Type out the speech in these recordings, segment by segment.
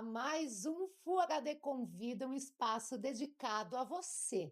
a mais um Full HD Convida, um espaço dedicado a você,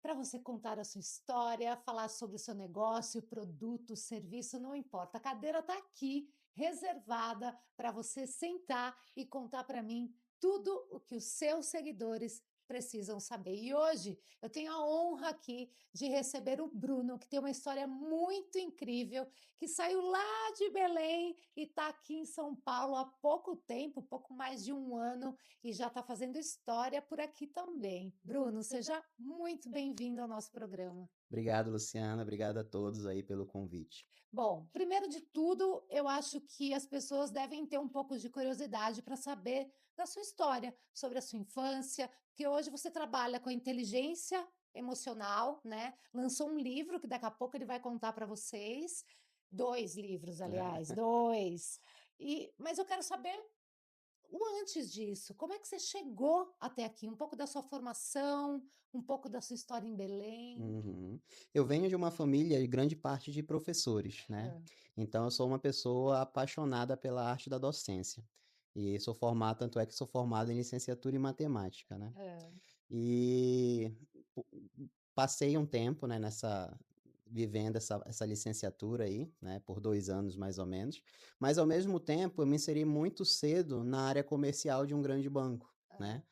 para você contar a sua história, falar sobre o seu negócio, produto, serviço, não importa. A cadeira está aqui, reservada para você sentar e contar para mim tudo o que os seus seguidores precisam saber. E hoje eu tenho a honra aqui de receber o Bruno, que tem uma história muito incrível, que saiu lá de Belém e está aqui em São Paulo há pouco tempo, pouco mais de um ano, e já está fazendo história por aqui também. Bruno, seja muito bem-vindo ao nosso programa. Obrigado, Luciana. Obrigado a todos aí pelo convite. Bom, primeiro de tudo, eu acho que as pessoas devem ter um pouco de curiosidade para saber da sua história, sobre a sua infância, que hoje você trabalha com a inteligência emocional, né? Lançou um livro que daqui a pouco ele vai contar para vocês, dois livros, aliás, dois. Mas eu quero saber o antes disso, como é que você chegou até aqui? Um pouco da sua formação, um pouco da sua história em Belém. Uhum. Eu venho de uma família de grande parte de professores, né? Hã, Então eu sou uma pessoa apaixonada pela arte da docência. E sou formado, tanto é que sou formado em licenciatura em matemática, né? hã. E po- passei um tempo, né, vivendo essa licenciatura aí, né, por 2 anos mais ou menos. Mas ao mesmo tempo eu me inseri muito cedo na área comercial de um grande banco, né?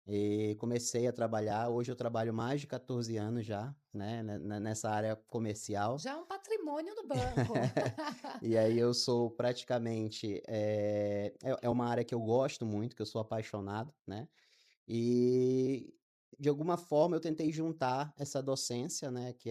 E comecei a trabalhar, hoje eu trabalho mais de 14 anos já, né, nessa área comercial. Já é um patrimônio do banco. E aí eu sou praticamente, é uma área que eu gosto muito, que eu sou apaixonado, né? E, de alguma forma, eu tentei juntar essa docência, né, que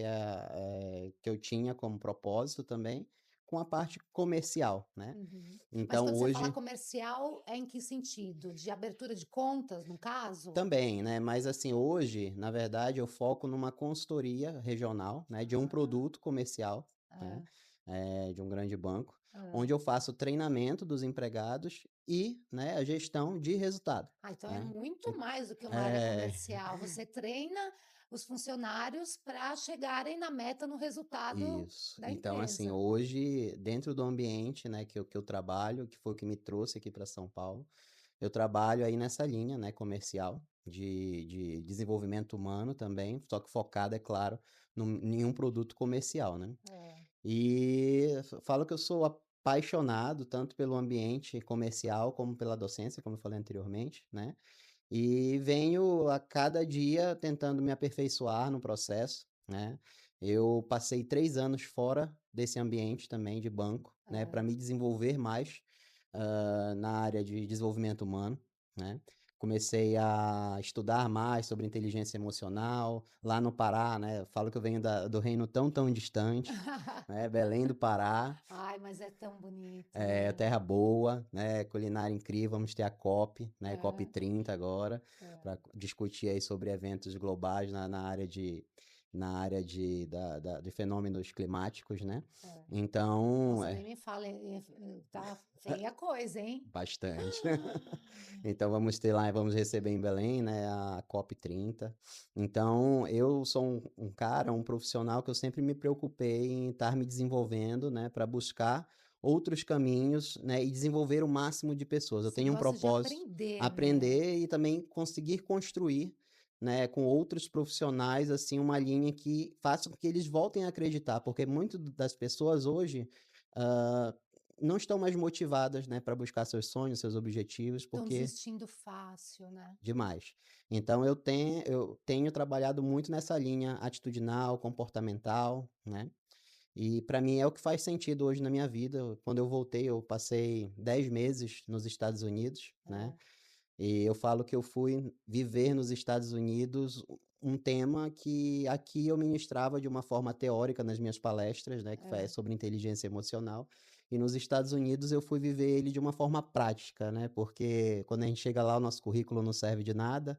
eu tinha como propósito também, com a parte comercial, né. Uhum. Mas Então quando você fala hoje comercial, é em que sentido? De abertura de contas, no caso? também, né, mas assim, hoje, na verdade, eu foco numa consultoria regional, né, de um Ah, produto comercial, né, hã, de um grande banco, hã. onde eu faço treinamento dos empregados e, né, a gestão de resultado, Ah, então é né. muito mais do que uma área É. comercial. Você treina os funcionários para chegarem na meta, no resultado Isso. da Então, assim, empresa. hoje, dentro do ambiente, né, que eu trabalho, que foi o que me trouxe aqui para São Paulo, eu trabalho aí nessa linha, né, comercial, de desenvolvimento humano também, só que focado, é claro, em um produto comercial, né? Hã. E falo que eu sou apaixonado tanto pelo ambiente comercial como pela docência, como eu falei anteriormente, né? E venho a cada dia tentando me aperfeiçoar no processo, né. Eu passei 3 anos fora desse ambiente também de banco, né, para Hã. me desenvolver mais, na área de desenvolvimento humano, né. Comecei a estudar mais sobre inteligência emocional, lá no Pará, né, eu falo que eu venho do reino tão distante, né, Belém do Pará. Ai, mas é tão bonito, É, né. terra boa, né, culinária incrível, vamos ter a COP, né, COP Hã, 30 agora, hã. para discutir aí sobre eventos globais na área de fenômenos climáticos, né. É. Então, Nossa, nem me fala, tá feia a coisa, hein. bastante. Então vamos receber em Belém, né, a COP 30. Então eu sou um cara, um profissional que eu sempre me preocupei em estar me desenvolvendo, né, para buscar outros caminhos, né, e desenvolver o máximo de pessoas. Eu Você tenho um gosta de propósito, aprender, né. aprender e também conseguir construir, né, com outros profissionais, assim, uma linha que faça com que eles voltem a acreditar, porque muito das pessoas hoje, hã, não estão mais motivadas, né, para buscar seus sonhos, seus objetivos, Estão porque desistindo fácil, né. demais. Então eu tenho trabalhado muito nessa linha atitudinal, comportamental, né, e para mim é o que faz sentido hoje na minha vida. Quando eu voltei, eu passei 10 meses nos Estados Unidos, né, É. e eu falo que eu fui viver nos Estados Unidos um tema que aqui eu ministrava de uma forma teórica nas minhas palestras, né, que é É. sobre inteligência emocional, e nos Estados Unidos eu fui viver ele de uma forma prática, né, porque quando a gente chega lá o nosso currículo não serve de nada,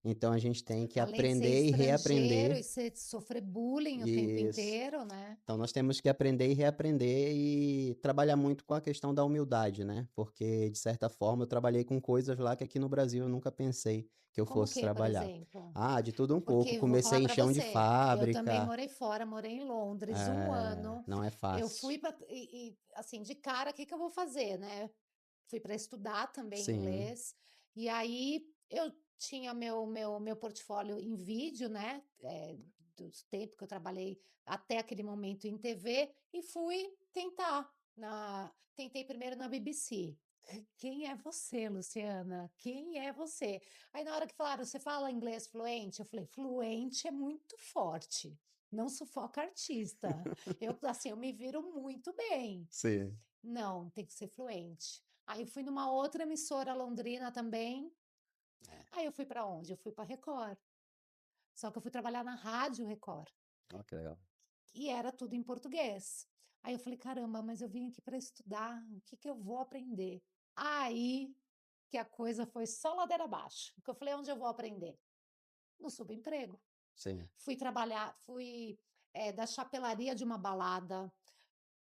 então a gente tem que Além de ser aprender e estrangeiro reaprender. e ser sofrer bullying o tempo Isso. inteiro, né. Então nós temos que aprender e reaprender e trabalhar muito com a questão da humildade, né, porque de certa forma eu trabalhei com coisas lá que aqui no Brasil eu nunca pensei que eu Como fosse que, por trabalhar. exemplo? Ah, de tudo um pouco, Porque vou falar comecei em para chão de você, eu também fábrica, morei fora, morei em Londres um ano, não é eu fácil. fui para assim, de cara, o que que eu vou fazer, né. Fui para estudar também Sim, inglês, E aí eu tinha meu portfólio em vídeo, né, dos tempos que eu trabalhei até aquele momento em TV e fui tentar tentei primeiro na BBC. "Quem é você, Luciana? Quem é você?" Aí na hora que falaram: "Você fala inglês fluente?" Eu falei: "Fluente é muito forte, não sufoca artista. Eu, assim, eu me viro muito bem. Sim. Não, tem que ser fluente." Aí fui numa outra emissora londrina também. Aí eu fui para onde? Eu fui para Record. Só que eu fui trabalhar na Rádio Record, Ó, que legal. e era tudo em português. Aí eu falei: "Caramba, mas eu vim aqui para estudar, o que que eu vou aprender?" Aí que a coisa foi só ladeira abaixo, porque eu falei: "Onde eu vou aprender?" No subemprego. Sim. Fui trabalhar, da chapelaria de uma balada,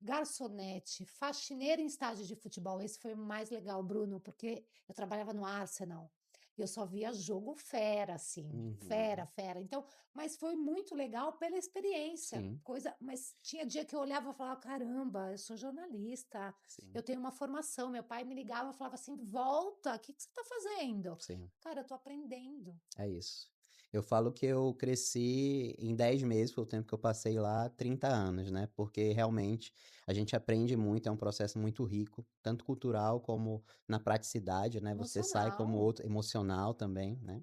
garçonete, faxineira em estádio de futebol. Esse foi o mais legal, Bruno, porque eu trabalhava no Arsenal e eu só via jogo fera, assim, fera, Uhum. fera. Então, mas foi muito legal pela experiência, Sim, mas tinha dia que eu olhava e falava: "Caramba, eu sou jornalista, sim, eu tenho uma formação." Meu pai me ligava e falava assim: "Volta, o que que você está fazendo?" sim. Cara, eu tô aprendendo. É isso. Eu falo que eu cresci em 10 meses, foi o tempo que eu passei lá, 30 anos, né, porque realmente a gente aprende muito, é um processo muito rico, tanto cultural como na praticidade, né, você sai como Emocional. outro emocional também, né.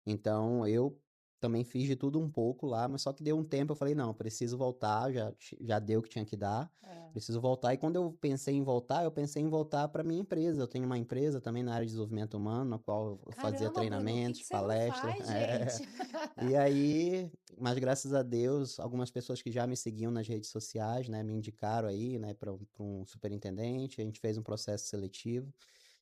Então eu também fiz de tudo um pouco lá, mas só que deu um tempo, eu falei: "Não, preciso voltar, já deu o que tinha que dar, É. preciso voltar", e quando eu pensei em voltar, eu pensei em voltar para minha empresa. Eu tenho uma empresa também na área de desenvolvimento humano, na qual eu fazia Caramba, Bruno, o que que treinamentos, você não palestra. faz, gente? E aí, mas graças a Deus, algumas pessoas que já me seguiam nas redes sociais, né, me indicaram aí, né, para um superintendente. A gente fez um processo seletivo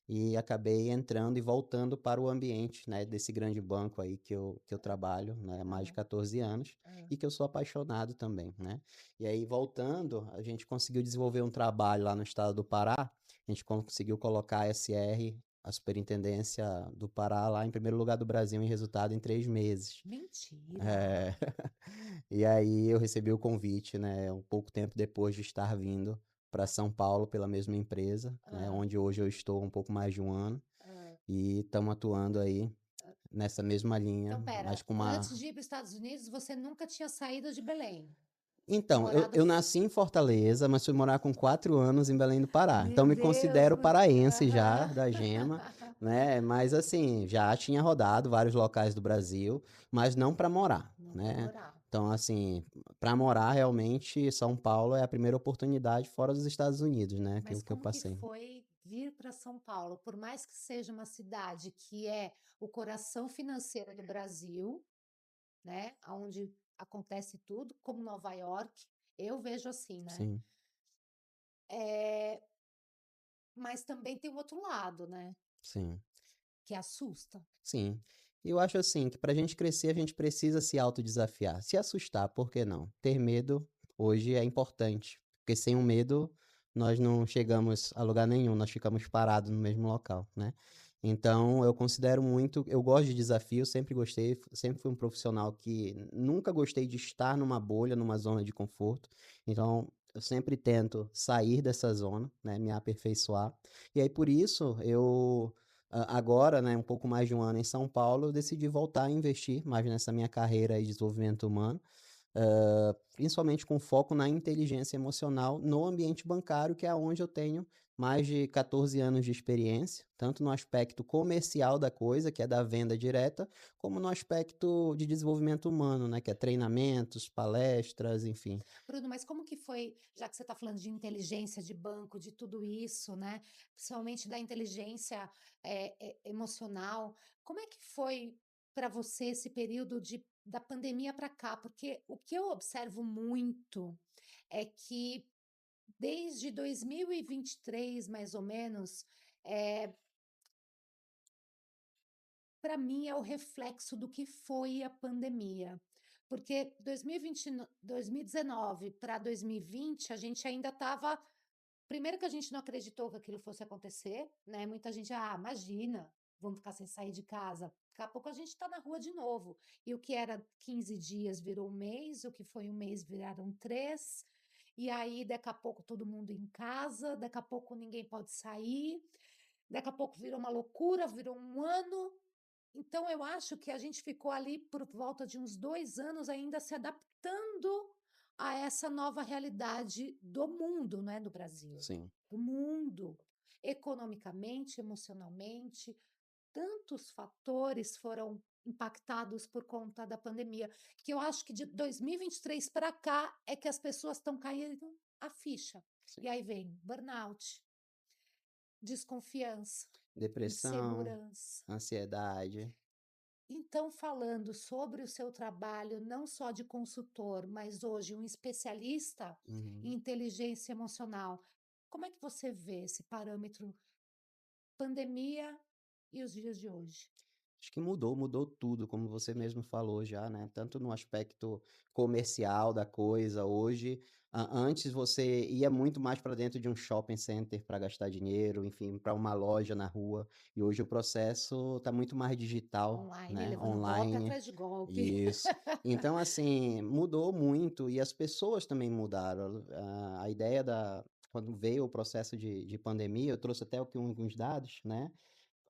e acabei entrando e voltando para o ambiente, né, desse grande banco aí que eu trabalho, né, há mais de Hã, 14 anos, hã. e que eu sou apaixonado também, né. E aí voltando, a gente conseguiu desenvolver um trabalho lá no estado do Pará. A gente conseguiu colocar a SR, a Superintendência do Pará, lá em primeiro lugar do Brasil em resultado em 3 meses. Mentira! É. E aí eu recebi o convite, né, um pouco tempo depois de estar vindo para São Paulo pela mesma empresa, né, Hã, onde hoje eu estou há um pouco mais de um ano, hã. e estamos atuando aí nessa mesma linha, Então mas espera, com antes uma. de ir para os Estados Unidos, você nunca tinha saído de Belém e Então, eu morado eu f nasci em Fortaleza, mas fui morar com 4 anos em Belém do Pará, então Meu me Deus, considero paraense já, aham. da gema, né, mas assim, já tinha rodado vários locais do Brasil, mas não para morar, Não para né. morar. Então assim, para morar realmente São Paulo é a primeira oportunidade fora dos Estados Unidos, né, que Mas eu que eu como que passei. foi vir para São Paulo? Por mais que seja uma cidade que é o coração financeiro do Brasil, né, aonde acontece tudo, como Nova York, eu vejo assim, né. Sim, Eh, mas também tem o outro lado, né, sim. que assusta. Sim. E eu acho assim, que para a gente crescer, a gente precisa se autodesafiar, se assustar, por que não? Ter medo hoje é importante, porque sem o medo nós não chegamos a lugar nenhum, nós ficamos parados no mesmo local, né. Então eu considero muito, eu gosto de desafio, sempre gostei, sempre fui um profissional que nunca gostei de estar numa bolha, numa zona de conforto, então eu sempre tento sair dessa zona, né, me aperfeiçoar. E aí por isso eu agora, né, um pouco mais de um ano em São Paulo, eu decidi voltar a investir mais nessa minha carreira aí de desenvolvimento humano, principalmente com foco na inteligência emocional no ambiente bancário, que é onde eu tenho mais de 14 anos de experiência, tanto no aspecto comercial da coisa, que é da venda direta, como no aspecto de desenvolvimento humano, né, que é treinamentos, palestras, enfim. Bruno, mas como que foi, já que você está falando de inteligência de banco, de tudo isso, né, principalmente da inteligência, emocional, como é que foi para você esse período da pandemia para cá? Porque o que eu observo muito é que desde 2023, mais ou menos, eh, para mim é o reflexo do que foi a pandemia. Porque 2020 no 2019 para 2020 a gente ainda estava. Primeiro que a gente não acreditou que aquilo fosse acontecer, né, muita gente: "Ah, imagina, vamos ficar sem sair de casa." Daqui a pouco a gente está na rua de novo. E o que era 15 dias virou um mês, o que foi um mês viraram 3, e aí daqui a pouco todo mundo em casa, daqui a pouco ninguém pode sair. daqui a pouco virou uma loucura, virou um ano. Então eu acho que a gente ficou ali por volta de uns 2 anos ainda se adaptando a essa nova realidade do mundo, não é do Brasil, Sim. do mundo. Economicamente, emocionalmente, tantos fatores foram impactados por conta da pandemia, que eu acho que de 2023 para cá é que as pessoas estão caindo a ficha. Sim. E aí vem burnout, desconfiança, Depressão, insegurança. ansiedade. Então, falando sobre o seu trabalho, não só de consultor, mas hoje um especialista em Uhum. inteligência emocional, como é que você vê esse parâmetro pandemia e os dias de hoje? Acho que mudou tudo, como você mesmo falou já, né, tanto no aspecto comercial da coisa, hoje, antes você ia muito mais para dentro de um shopping center para gastar dinheiro, enfim, para uma loja na rua, e hoje o processo está muito mais digital, Online, né, levando golpe online. atrás de golpe. Isso. Então, assim, mudou muito e as pessoas também mudaram. A ideia da quando veio o processo de pandemia, eu trouxe até aqui alguns dados, né,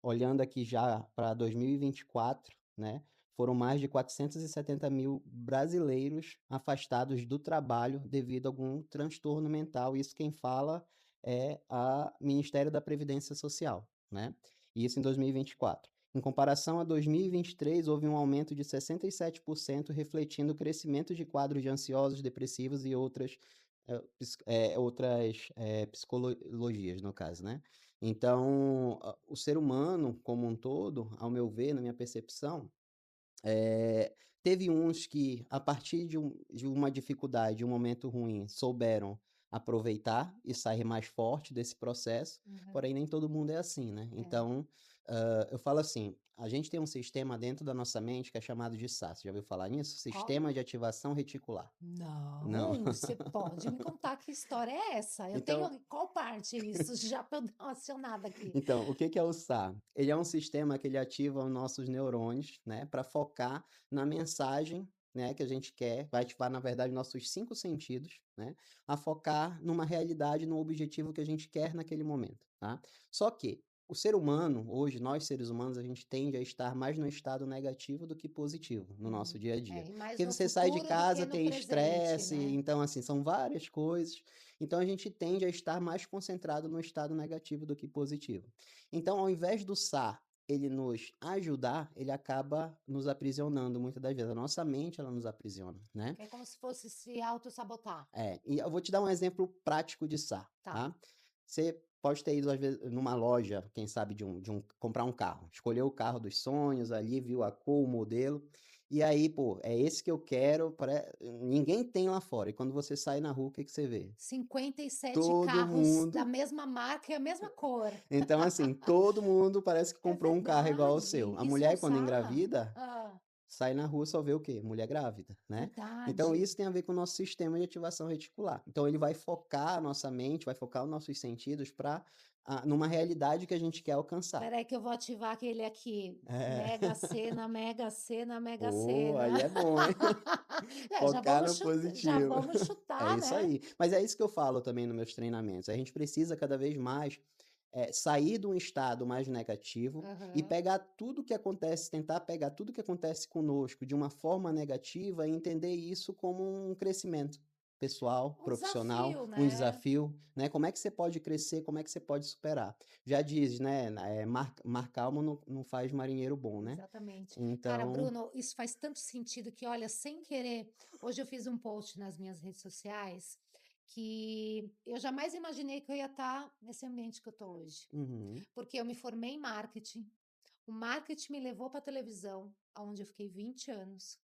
olhando aqui já para 2024, né, foram mais de 470.000 brasileiros afastados do trabalho devido a algum transtorno mental. Isso quem fala é a Ministério da Previdência Social, né, isso em 2024. Em comparação a 2023, houve um aumento de 67%, refletindo o crescimento de quadros de ansiosos, depressivos e outras psicologias, no caso, né. Então, o ser humano como um todo, ao meu ver, na minha percepção, teve uns que, a partir de uma dificuldade, um momento ruim, souberam aproveitar e sair mais forte desse processo, Uhum. porém nem todo mundo é assim, né. É. Então, eu falo assim, a gente tem um sistema dentro da nossa mente que é chamado de SAS, já ouviu falar nisso? Sistema Como? de ativação reticular. Não. Não, você pode me contar que história é essa? Eu tenho Então qual parte isso? Já para eu dar uma acionada aqui. Então, o que que é o SAR? Ele é um sistema que ele ativa os nossos neurônios, né, para focar na mensagem, né, que a gente quer, vai ativar, na verdade, nossos 5 sentidos, né, a focar numa realidade, num objetivo que a gente quer naquele momento, tá. Só que o ser humano, hoje, nós seres humanos, a gente tende a estar mais no estado negativo do que positivo no nosso dia a dia. É, e mais Porque no você sai de futuro do casa, que no tem presente, estresse, né? então, assim, são várias coisas. Então a gente tende a estar mais concentrado no estado negativo do que positivo. Então, ao invés do SAR ele nos ajudar, ele acaba nos aprisionando muitas das vezes. A nossa mente, ela nos aprisiona, né? Que é como se fosse se autossabotar. E eu vou te dar um exemplo prático de SAR, Tá. tá? Você pode ter ido, às vezes, numa loja, quem sabe, comprar um carro. Escolheu o carro dos sonhos ali, viu a cor, o modelo. E aí, pô, é esse que eu quero. Ninguém tem lá fora. E quando você sai na rua, o que que você vê? 57 Todo carros da mundo. mesma marca e a mesma cor. Então, assim, todo mundo parece que É comprou um carro igual ao seu. verdade. A Isso é um mulher, quando sarra. engravida, Ah, sai na rua, só vê o quê? Mulher grávida, né. Então verdade. isso tem a ver com o nosso sistema de ativação reticular. Então ele vai focar a nossa mente, vai focar os nossos sentidos para numa realidade que a gente quer alcançar. Espera aí que eu vou ativar aquele aqui. É. Mega Sena, Mega Sena, Mega Pô, Sena. aí é bom, hein. É, Focar no já positivo. vamos É chutar, isso né? aí. Mas é isso que eu falo também nos meus treinamentos, a gente precisa cada vez mais, sair de um estado mais negativo e Aham. pegar tudo que acontece tentar pegar tudo que acontece conosco de uma forma negativa e entender isso como um crescimento pessoal, Um profissional, desafio, um né? desafio, né, como é que você pode crescer, como é que você pode superar. Já diz, né, mar calmo não faz marinheiro bom, né. Exatamente. Cara, Então Bruno, isso faz tanto sentido que, olha, sem querer, hoje eu fiz um post nas minhas redes sociais que eu jamais imaginei que eu ia estar nesse ambiente que eu estou hoje. uhum, Porque eu me formei em marketing, o marketing me levou para a televisão, onde eu fiquei 20 anos.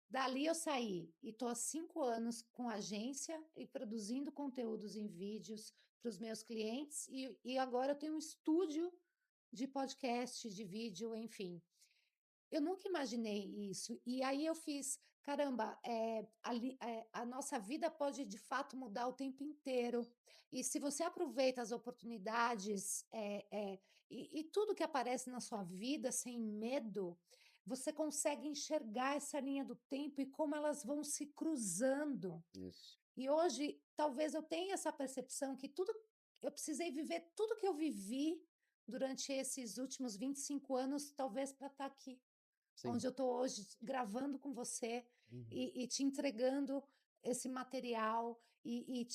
Dali eu saí e estou há 5 anos com agência e produzindo conteúdos em vídeos para os meus clientes, e agora eu tenho um estúdio de podcast, de vídeo, enfim. Eu nunca imaginei isso. E aí eu fiz, caramba, a nossa vida pode de fato mudar o tempo inteiro. E se você aproveita as oportunidades e tudo que aparece na sua vida sem medo, você consegue enxergar essa linha do tempo e como elas vão se cruzando. isso. E hoje, talvez eu tenha essa percepção que tudo, eu precisei viver tudo que eu vivi durante esses últimos 25 anos, talvez para estar aqui, Sim. onde eu estou hoje gravando com você Uhum. e te entregando esse material e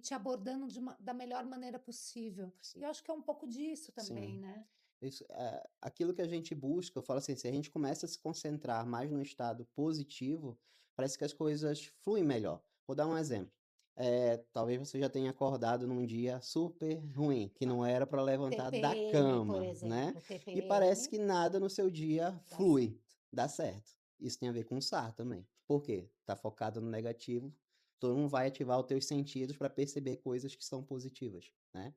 te abordando da melhor maneira possível. Sim, E eu acho que é um pouco disso também, sim. né? Isso, aquilo que a gente busca, eu falo assim, se a gente começa a se concentrar mais no estado positivo, parece que as coisas fluem melhor. Vou dar um exemplo. Talvez você já tenha acordado num dia super ruim, que Ah, não era para levantar da TPM, por cama, né? exemplo, E parece TPM que nada no seu dia dá certo. flui, dá certo. Isso tem a ver com o SAR também. Por quê? Tá focado no negativo, tu não vai ativar os teus sentidos para perceber coisas que são positivas, né?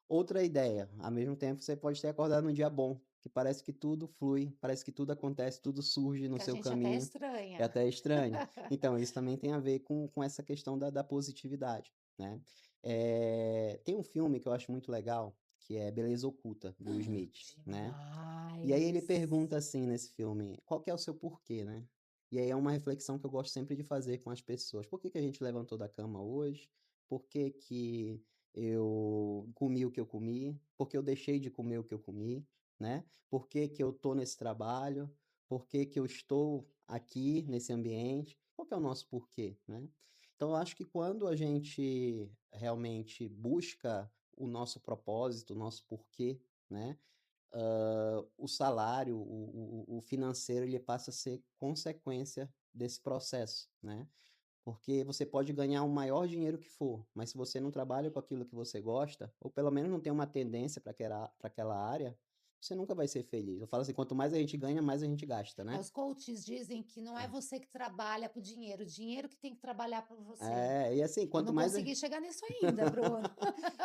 Outra ideia, ao mesmo tempo você pode ter acordado num dia bom, que parece que tudo flui, parece que tudo acontece, tudo surge no Que a seu gente até caminho, é estranha. até estranho. Então, isso também tem a ver com essa questão da positividade, né? Tem um filme que eu acho muito legal, que é Beleza Oculta, do Will Smith, né? E aí ele Demais. pergunta assim nesse filme, qual que é o seu porquê, né? E aí é uma reflexão que eu gosto sempre de fazer com as pessoas. Por que que a gente levantou da cama hoje? Por que que eu comi o que eu comi? Por que eu deixei de comer o que eu comi, né? Por que que eu tô nesse trabalho? Por que que eu estou aqui nesse ambiente? Qual que é o nosso porquê, né? Então eu acho que quando a gente realmente busca o nosso propósito, o nosso porquê, né? O salário, o financeiro, ele passa a ser consequência desse processo, né? Porque você pode ganhar o maior dinheiro que for, mas se você não trabalha com aquilo que você gosta, ou pelo menos não tem uma tendência para aquela área, você nunca vai ser feliz. Eu falo assim, quanto mais a gente ganha, mais a gente gasta, né? Os coaches dizem que não é É. você que trabalha para o dinheiro que tem que trabalhar por você. E assim, Eu quanto não mais consegui chegar nisso ainda, Bruno.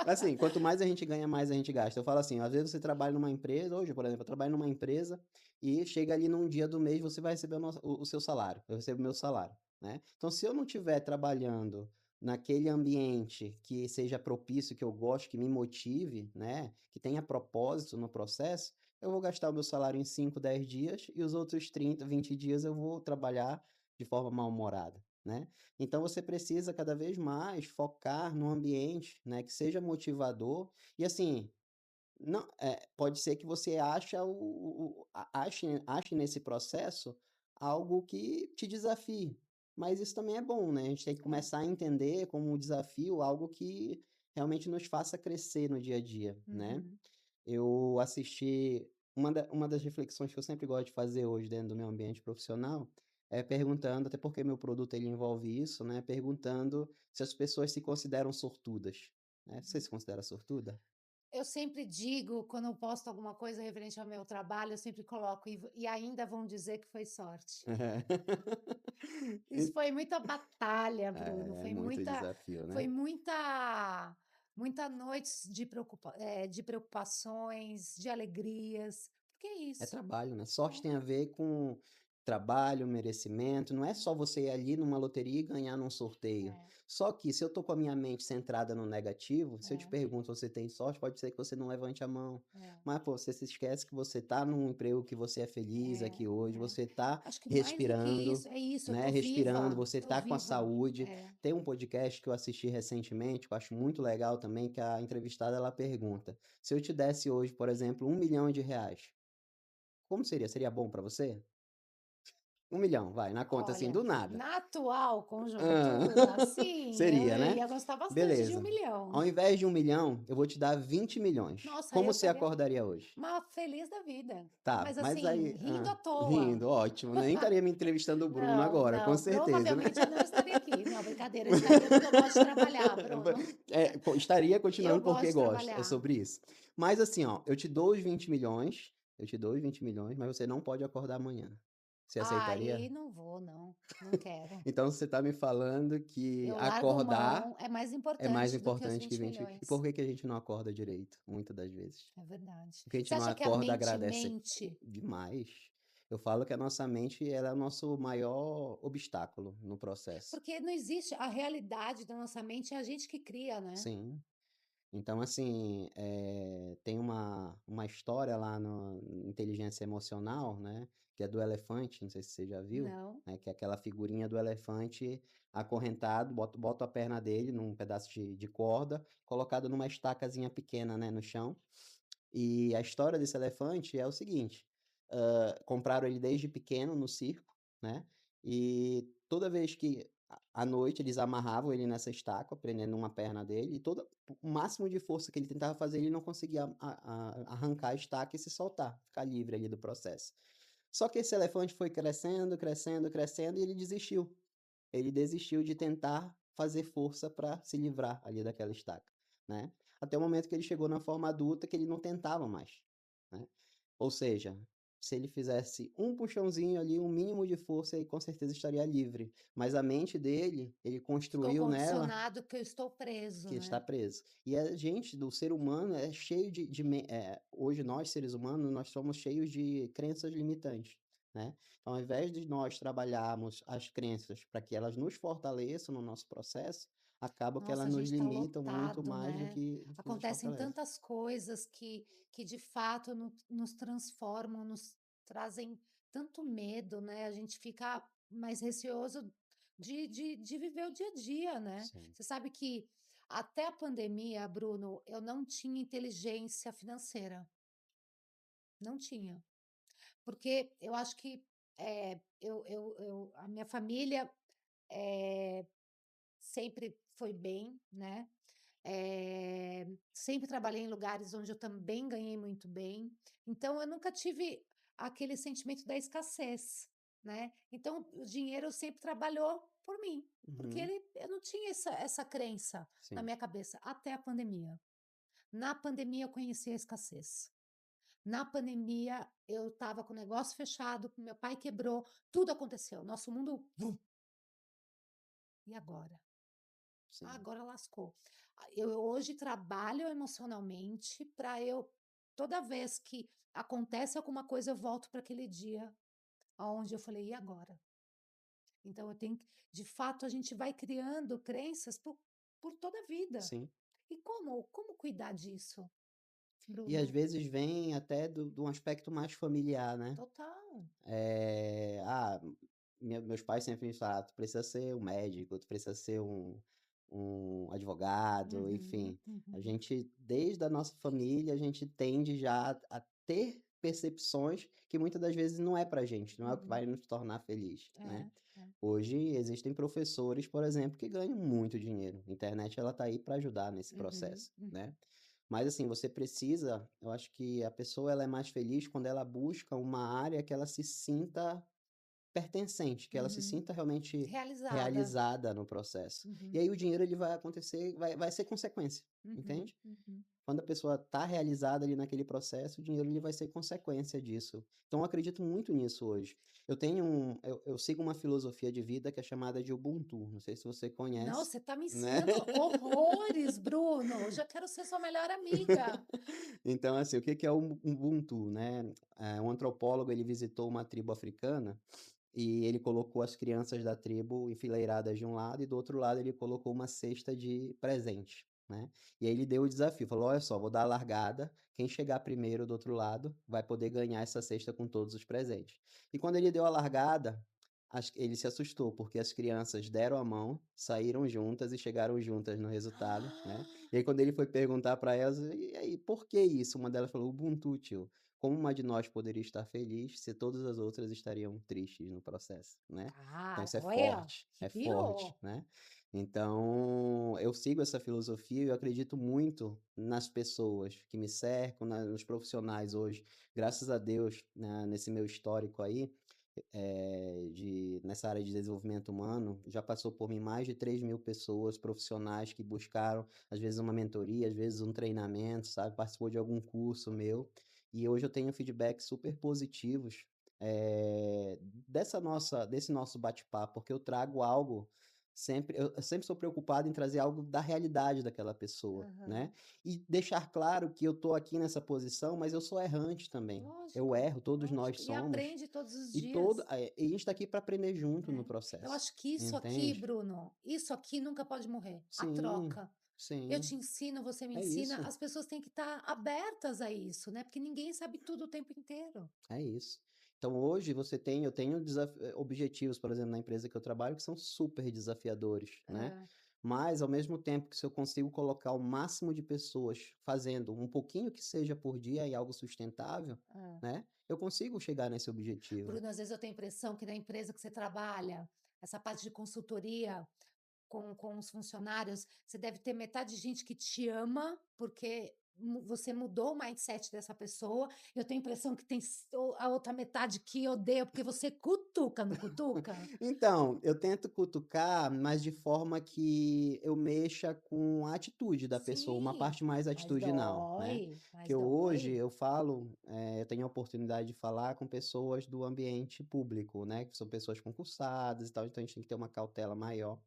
assim, quanto mais a gente ganha, mais a gente gasta. Eu falo assim, às vezes você trabalha numa empresa, hoje, por exemplo, eu trabalho numa empresa e chega ali num dia do mês, você vai receber o seu salário, eu recebo o meu salário, né? Então, se eu não estiver trabalhando naquele ambiente que seja propício, que eu goste, que me motive, né? Que tenha propósito no processo, eu vou gastar o meu salário em 5, 10 dias e os outros 30, 20 dias eu vou trabalhar de forma mal-humorada, né? Então você precisa cada vez mais focar no ambiente, né, que seja motivador e assim, não, pode ser que você ache nesse processo algo que te desafie, mas isso também é bom, né? A gente tem que É. começar a entender como um desafio algo que realmente nos faça crescer no dia a dia, né? Uhum. Eu assisti uma das reflexões que eu sempre gosto de fazer hoje dentro do meu ambiente profissional, é perguntando, até porque meu produto ele envolve isso, né, perguntando se as pessoas se consideram sortudas, né. Você se considera sortuda? Eu sempre digo, quando eu posto alguma coisa referente ao meu trabalho, eu sempre coloco, e ainda vão dizer que foi sorte. Isso E foi muita batalha, Bruno, é muito desafio, foi né. muita noites de preocupações, de alegrias, porque é É isso. trabalho, né. Sorte É, tem a ver com trabalho, merecimento, não é só você ir ali numa loteria e ganhar num sorteio. é, Só que se eu tô com a minha mente centrada no negativo, se eu te é, pergunto se você tem sorte, pode ser que você não levante a mão. é, Mas, pô, você se esquece que você tá num emprego que você é feliz é, aqui hoje, é. você tá Acho que mais do que respirando, isso, é isso, eu né, respirando, você tô tá com a viva. saúde. É. Tem um podcast que eu assisti recentemente, que eu acho muito legal também, que a entrevistada ela pergunta: "Se eu te desse hoje, por exemplo, R$ 1.000.000, como seria? Seria bom pra você?" 1.000.000, vai, na conta, assim, Olha, do nada. na atual Hã. conjuntura, sim, Seria, eu né. ia gostar bastante de um Beleza. milhão. Ao invés de 1.000.000, eu vou te dar 20.000.000. Nossa, aí Como eu você estaria acordaria hoje? feliz da vida. Tá, Mas mas assim, aí rindo à toa. rindo, ótimo, né, nem estaria me entrevistando o Bruno Não, agora, com não, certeza, né. provavelmente eu não estaria aqui. Não, brincadeira, eu estaria porque eu gosto de trabalhar, Bruno. Estaria Eu continuando gosto porque de gosta, é trabalhar. sobre isso. Mas assim, ó, eu te dou os 20.000.000, mas você não pode acordar amanhã. Você aceitaria? Aí não vou, não, não quero. Então você tá me falando que Eu largo acordar mão, é mais é mais importante do que os importante que 20 20. E por milhões. que que a gente não acorda direito, muitas das vezes? É verdade. Por que a Você gente não acha que a acorda mente agradece mente? demais? Eu falo que a nossa mente, ela é o nosso maior obstáculo no processo. Porque não existe a realidade da nossa mente, é a gente que cria, né? Sim. Então, assim, tem uma história lá no Inteligência Emocional, né, que é do elefante, não sei se você já viu, Não. né, que é aquela figurinha do elefante acorrentado, bota a perna dele num pedaço de corda, colocado numa estacazinha pequena, né, no chão, E a história desse elefante é o seguinte: compraram ele desde pequeno no circo, né, e toda vez que à noite eles amarravam ele nessa estaca, prendendo uma perna dele, e o máximo de força que ele tentava fazer, ele não conseguia arrancar a estaca e se soltar, ficar livre ali do processo. Só que esse elefante foi crescendo, crescendo, crescendo e ele desistiu. Ele desistiu de tentar fazer força para se livrar ali daquela estaca, né. Até o momento que ele chegou na forma adulta que ele não tentava mais, né. Ou seja, se ele fizesse um puxãozinho ali, um mínimo de força, ele com certeza estaria livre, mas a mente dele, ele Estou construiu nela condicionado que eu estou preso, que está né. preso. E a gente, do ser humano, é cheio hoje nós, seres humanos, nós somos cheios de crenças limitantes, né. Então, ao invés de nós trabalharmos as crenças para que elas nos fortaleçam no nosso processo, acaba que Nossa, elas a nos gente está limitam muito lotado, mais né. do que nos Acontecem fortalece. tantas coisas que de fato nos transformam, nos trazem tanto medo, né, a gente fica mais receoso de viver o dia a dia, né. Sim, Você sabe que até a pandemia, Bruno, eu não tinha inteligência financeira, não tinha. Porque eu acho que, eu a minha família, eh, sempre foi bem, né, sempre trabalhei em lugares onde eu também ganhei muito bem, então eu nunca tive aquele sentimento da escassez, né. Então o dinheiro sempre trabalhou por mim, porque uhum, eu não tinha essa crença na sim. minha cabeça, até a pandemia. Na pandemia eu conheci a escassez. Na pandemia, eu estava com o negócio fechado, meu pai quebrou, tudo aconteceu, nosso mundo vum, e agora? Ah, Sim. agora lascou. Eu hoje trabalho emocionalmente para eu toda vez que acontece alguma coisa, eu volto para aquele dia aonde eu falei: "E agora?". Então eu tenho que de fato, a gente vai criando crenças por toda a vida. Sim. E como cuidar disso, E às Bruno? vezes vem até de um aspecto mais familiar, né. Total. Eh, ah, meus pais sempre me falaram: "Tu precisa ser um médico, tu precisa ser um advogado", Uhum, enfim. A uhum, gente, desde a nossa família, a gente tende já a ter percepções que muitas das vezes não é pra gente, não é o que vai uhum. nos tornar feliz, né. É, é. Hoje existem professores, por exemplo, que ganham muito dinheiro. A internet ela tá aí para ajudar nesse Uhum, processo, uhum, né. Mas assim, você precisa eu acho que a pessoa ela é mais feliz quando ela busca uma área que ela se sinta pertencente, que ela se uhum. sinta realmente Realizada. realizada no processo. E Uhum, aí o dinheiro ele vai acontecer, vai ser consequência, uhum, entende? uhum. Quando a pessoa está realizada ali naquele processo, o dinheiro ele vai ser consequência disso. Então eu acredito muito nisso hoje. Eu sigo uma filosofia de vida que é chamada de Ubuntu, não sei se você Não, conhece, você está me né. ensinando horrores, Bruno. Eu já quero ser sua melhor amiga. Então assim, o que que é o Ubuntu, né, um antropólogo ele visitou uma tribo africana, e ele colocou as crianças da tribo enfileiradas de um lado e do outro lado ele colocou uma cesta de presente, né. E aí ele deu o desafio, falou: "Olha só, vou dar a largada, quem chegar primeiro do outro lado vai poder ganhar essa cesta com todos os presentes". E quando ele deu a largada, ele se assustou, porque as crianças deram a mão, saíram juntas e chegaram juntas no resultado, né. E aí quando ele foi perguntar para elas: "E aí, por que isso?", uma delas falou: "Ubuntu tio, como uma de nós poderia estar feliz se todas as outras estariam tristes no processo, né". Então Cara, isso olha, é forte, arrepiou. né. Então, eu sigo essa filosofia e eu acredito muito nas pessoas que me cercam, nos profissionais hoje. Graças a Deus, nesse meu histórico aí, nessa área de desenvolvimento humano, já passou por mim mais de 3.000 pessoas profissionais que buscaram, às vezes, uma mentoria, às vezes um treinamento, sabe, participou de algum curso meu, e hoje eu tenho feedbacks super positivos, desse nosso bate-papo, porque eu trago algo eu sempre sou preocupado em trazer algo da realidade daquela pessoa, né, Aham. e deixar claro que eu estou aqui nessa posição, mas eu sou errante também. Eu Lógico, erro, todos lógico. nós E somos. aprende todos os E todo dias. e a gente tá aqui para aprender junto no É. Eu processo, acho que isso aqui, entende? Bruno, isso aqui nunca pode morrer. A Sim, troca. Eu sim, te ensino, você me é ensina. isso, As pessoas têm que estar abertas a isso, né? Porque ninguém sabe tudo o tempo inteiro. é isso. Então hoje eu tenho objetivos, por exemplo, na empresa que eu trabalho que são super desafiadores, né. É. mas ao mesmo tempo que se eu consigo colocar o máximo de pessoas fazendo um pouquinho que seja por dia e algo sustentável, Hã. né, eu consigo chegar nesse objetivo. Bruno, às vezes eu tenho a impressão que na empresa que você trabalha, essa parte de consultoria com os funcionários, você deve ter metade de gente que te ama, porque você mudou o mindset dessa pessoa. Eu tenho a impressão que tem a outra metade que odeia, porque você cutuca, não cutuca? Então, eu tento cutucar, mas de forma que eu mexa com a atitude da pessoa, uma Sim, parte mais atitudinal, né. mas Que hoje dói. eu falo, eu tenho a oportunidade de falar com pessoas do ambiente público, né, que são pessoas concursadas e tal, então a gente tem que ter uma cautela maior.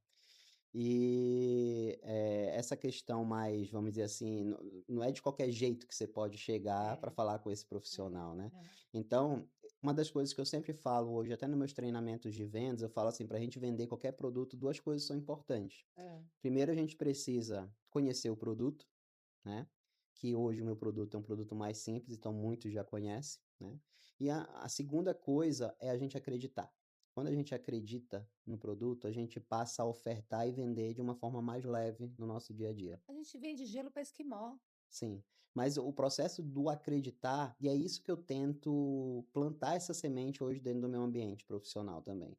E, essa questão mais, vamos dizer assim, não é de qualquer jeito que você pode chegar para É, falar com esse é, profissional, né. é, Então, uma das coisas que eu sempre falo hoje, até nos meus treinamentos de vendas, eu falo assim: para a gente vender qualquer produto, 2 coisas são importantes. é. Primeiro, a gente precisa conhecer o produto, né, que hoje o meu produto é um produto mais simples, então muitos já conhecem, né. E a segunda coisa é a gente acreditar. Quando a gente acredita no produto, a gente passa a ofertar e vender de uma forma mais leve no nosso dia a dia. A gente vende gelo para esquimó. Sim, mas o processo do acreditar, e é isso que eu tento plantar essa semente hoje dentro do meu ambiente profissional também.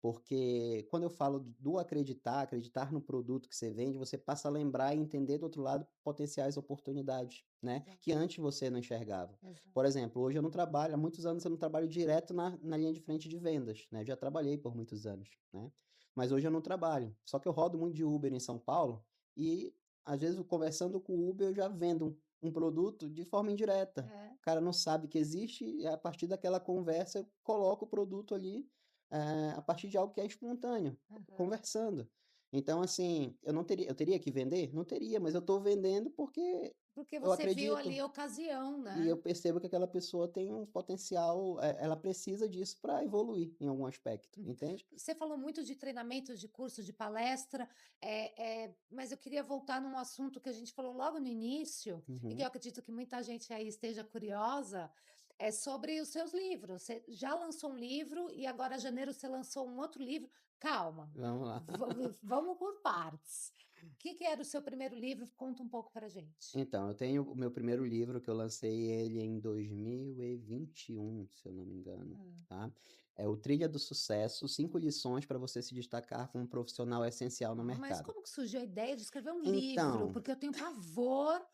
Porque quando eu falo do acreditar, acreditar no produto que você vende, você passa a lembrar e entender do outro lado potenciais oportunidades, né? Exato, Que antes você não enxergava. exato. Por exemplo, hoje eu não trabalho, há muitos anos eu não trabalho direto na linha de frente de vendas, né? Eu já trabalhei por muitos anos, né? Mas hoje eu não trabalho. Só que eu rodo muito de Uber em São Paulo e às vezes, eu conversando com o Uber, eu já vendo um produto de forma indireta. É, O cara não sabe que existe e a partir daquela conversa eu coloco o produto ali, a partir de algo que é espontâneo, aham. conversando. Então, assim, eu teria que vender? Não teria, mas eu estou vendendo porque Porque eu você viu ali acredito. a ocasião, E eu né? percebo que aquela pessoa tem um potencial, ela precisa disso para evoluir em algum aspecto, Uhum. entende? Você falou muito de treinamento, de curso, de palestra, mas eu queria voltar num assunto que a gente falou logo no início, e que eu Uhum. acredito que muita gente aí esteja curiosa, é sobre os seus livros. Você já lançou um livro e agora, em janeiro, você lançou um outro livro. Calma, Vamos lá. vamos por partes. O que que era o seu primeiro livro? Conta um pouco para gente. Então, eu tenho o meu primeiro livro que eu lancei ele em 2021, se eu não me engano, Hum. tá. É o Trilha do Sucesso, 5 lições para você se destacar como um profissional essencial no Ah, mas mercado. como que surgiu a ideia de escrever um livro? Então, Porque eu tenho pavor.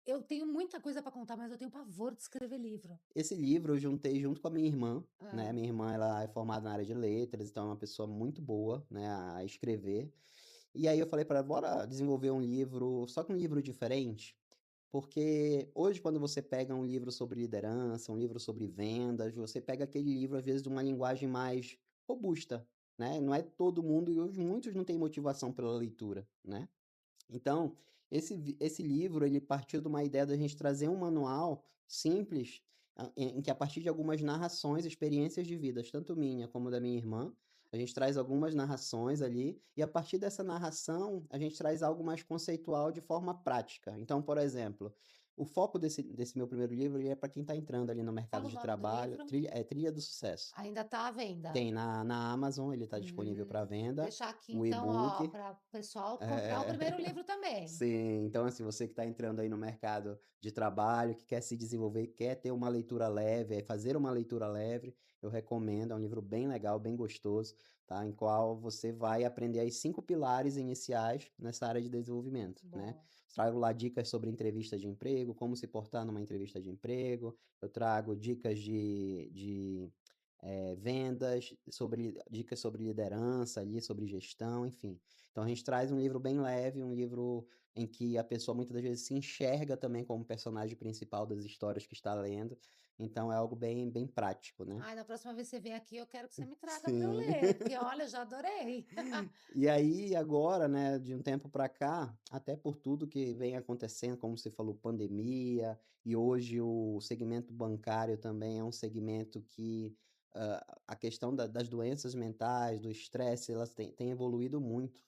Eu tenho muita coisa para contar, mas eu tenho pavor de escrever livro. esse livro eu juntei junto com a minha irmã, né, Hã. minha irmã ela é formada na área de letras, então é uma pessoa muito boa, né, a escrever. E aí eu falei para ela: "Bora desenvolver um livro, só que um livro diferente?". Porque hoje quando você pega um livro sobre liderança, um livro sobre vendas, você pega aquele livro às vezes de uma linguagem mais robusta, né, não é todo mundo e hoje muitos não têm motivação pela leitura, né. Então, esse livro ele partiu de uma ideia da gente trazer um manual simples, em que a partir de algumas narrações, experiências de vidas, tanto minha como da minha irmã, a gente traz algumas narrações ali, e a partir dessa narração, a gente traz algo mais conceitual de forma prática. Então, por exemplo, o foco desse meu primeiro livro, ele é para quem está entrando ali no mercado Fala o de nome do trabalho, livro. Trilha do Sucesso. Ainda está à venda. Tem na Amazon, ele está disponível para venda, Deixar aqui o então, ó, e-book. para o pessoal comprar o É. primeiro livro também. Sim, então assim, você que está entrando aí no mercado de trabalho, que quer se desenvolver, quer ter uma leitura leve, fazer uma leitura leve, eu recomendo, é um livro bem legal, bem gostoso, tá? Em qual você vai aprender aí 5 pilares iniciais nessa área de desenvolvimento, né? Boa. Trago lá dicas sobre entrevista de emprego, como se portar numa entrevista de emprego, eu trago dicas de vendas, sobre dicas sobre liderança ali, sobre gestão, enfim. Então a gente traz um livro bem leve, um livro em que a pessoa muitas das vezes se enxerga também como personagem principal das histórias que está lendo, então é algo bem prático, né. Ai, na próxima vez que você vier aqui, eu quero que você me traga para eu Sim. ler, porque olha, eu já adorei. E aí agora, né, de um tempo para cá, até por tudo que vem acontecendo, como você falou, pandemia, e hoje o segmento bancário também é um segmento que, a questão das doenças mentais, do estresse, elas têm evoluído muito,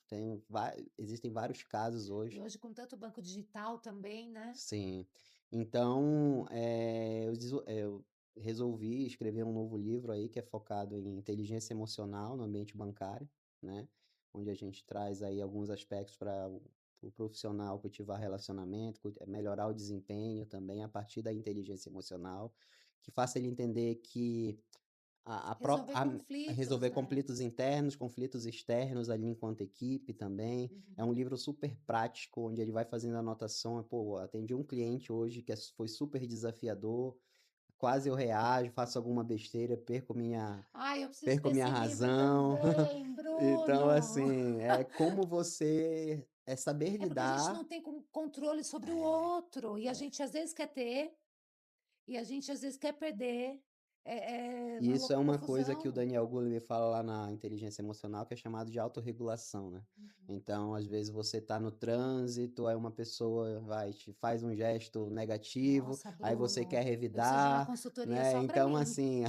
existem vários casos E hoje. hoje com tanto banco digital também, né. Sim. Então, eu resolvi escrever um novo livro aí que é focado em inteligência emocional no ambiente bancário, né. onde a gente traz aí alguns aspectos para o profissional cultivar relacionamento, melhorar o desempenho também a partir da inteligência emocional, que faça ele entender que Resolver a conflitos, resolver né. conflitos internos, conflitos externos ali enquanto equipe também. É um Uhum. livro super prático, onde ele vai fazendo anotação, pô, atendi um cliente hoje que foi super desafiador, quase eu reajo, faço alguma besteira, Ai, eu preciso perco minha desse livro razão. também, Então, Bruno. assim, é como você saber É porque a gente lidar. não tem controle sobre o É, outro, e a é. gente às vezes quer ter, e a gente às vezes quer perder. É E uma isso é uma coisa que o confusão. Daniel Goleman fala lá na inteligência emocional, que é chamado de autorregulação, né. Uhum. Então, às vezes, você tá no trânsito, aí uma pessoa te faz um gesto negativo, Nossa, aí você quer Bruno, eu preciso de uma revidar, consultoria né. só para Então, mim. assim,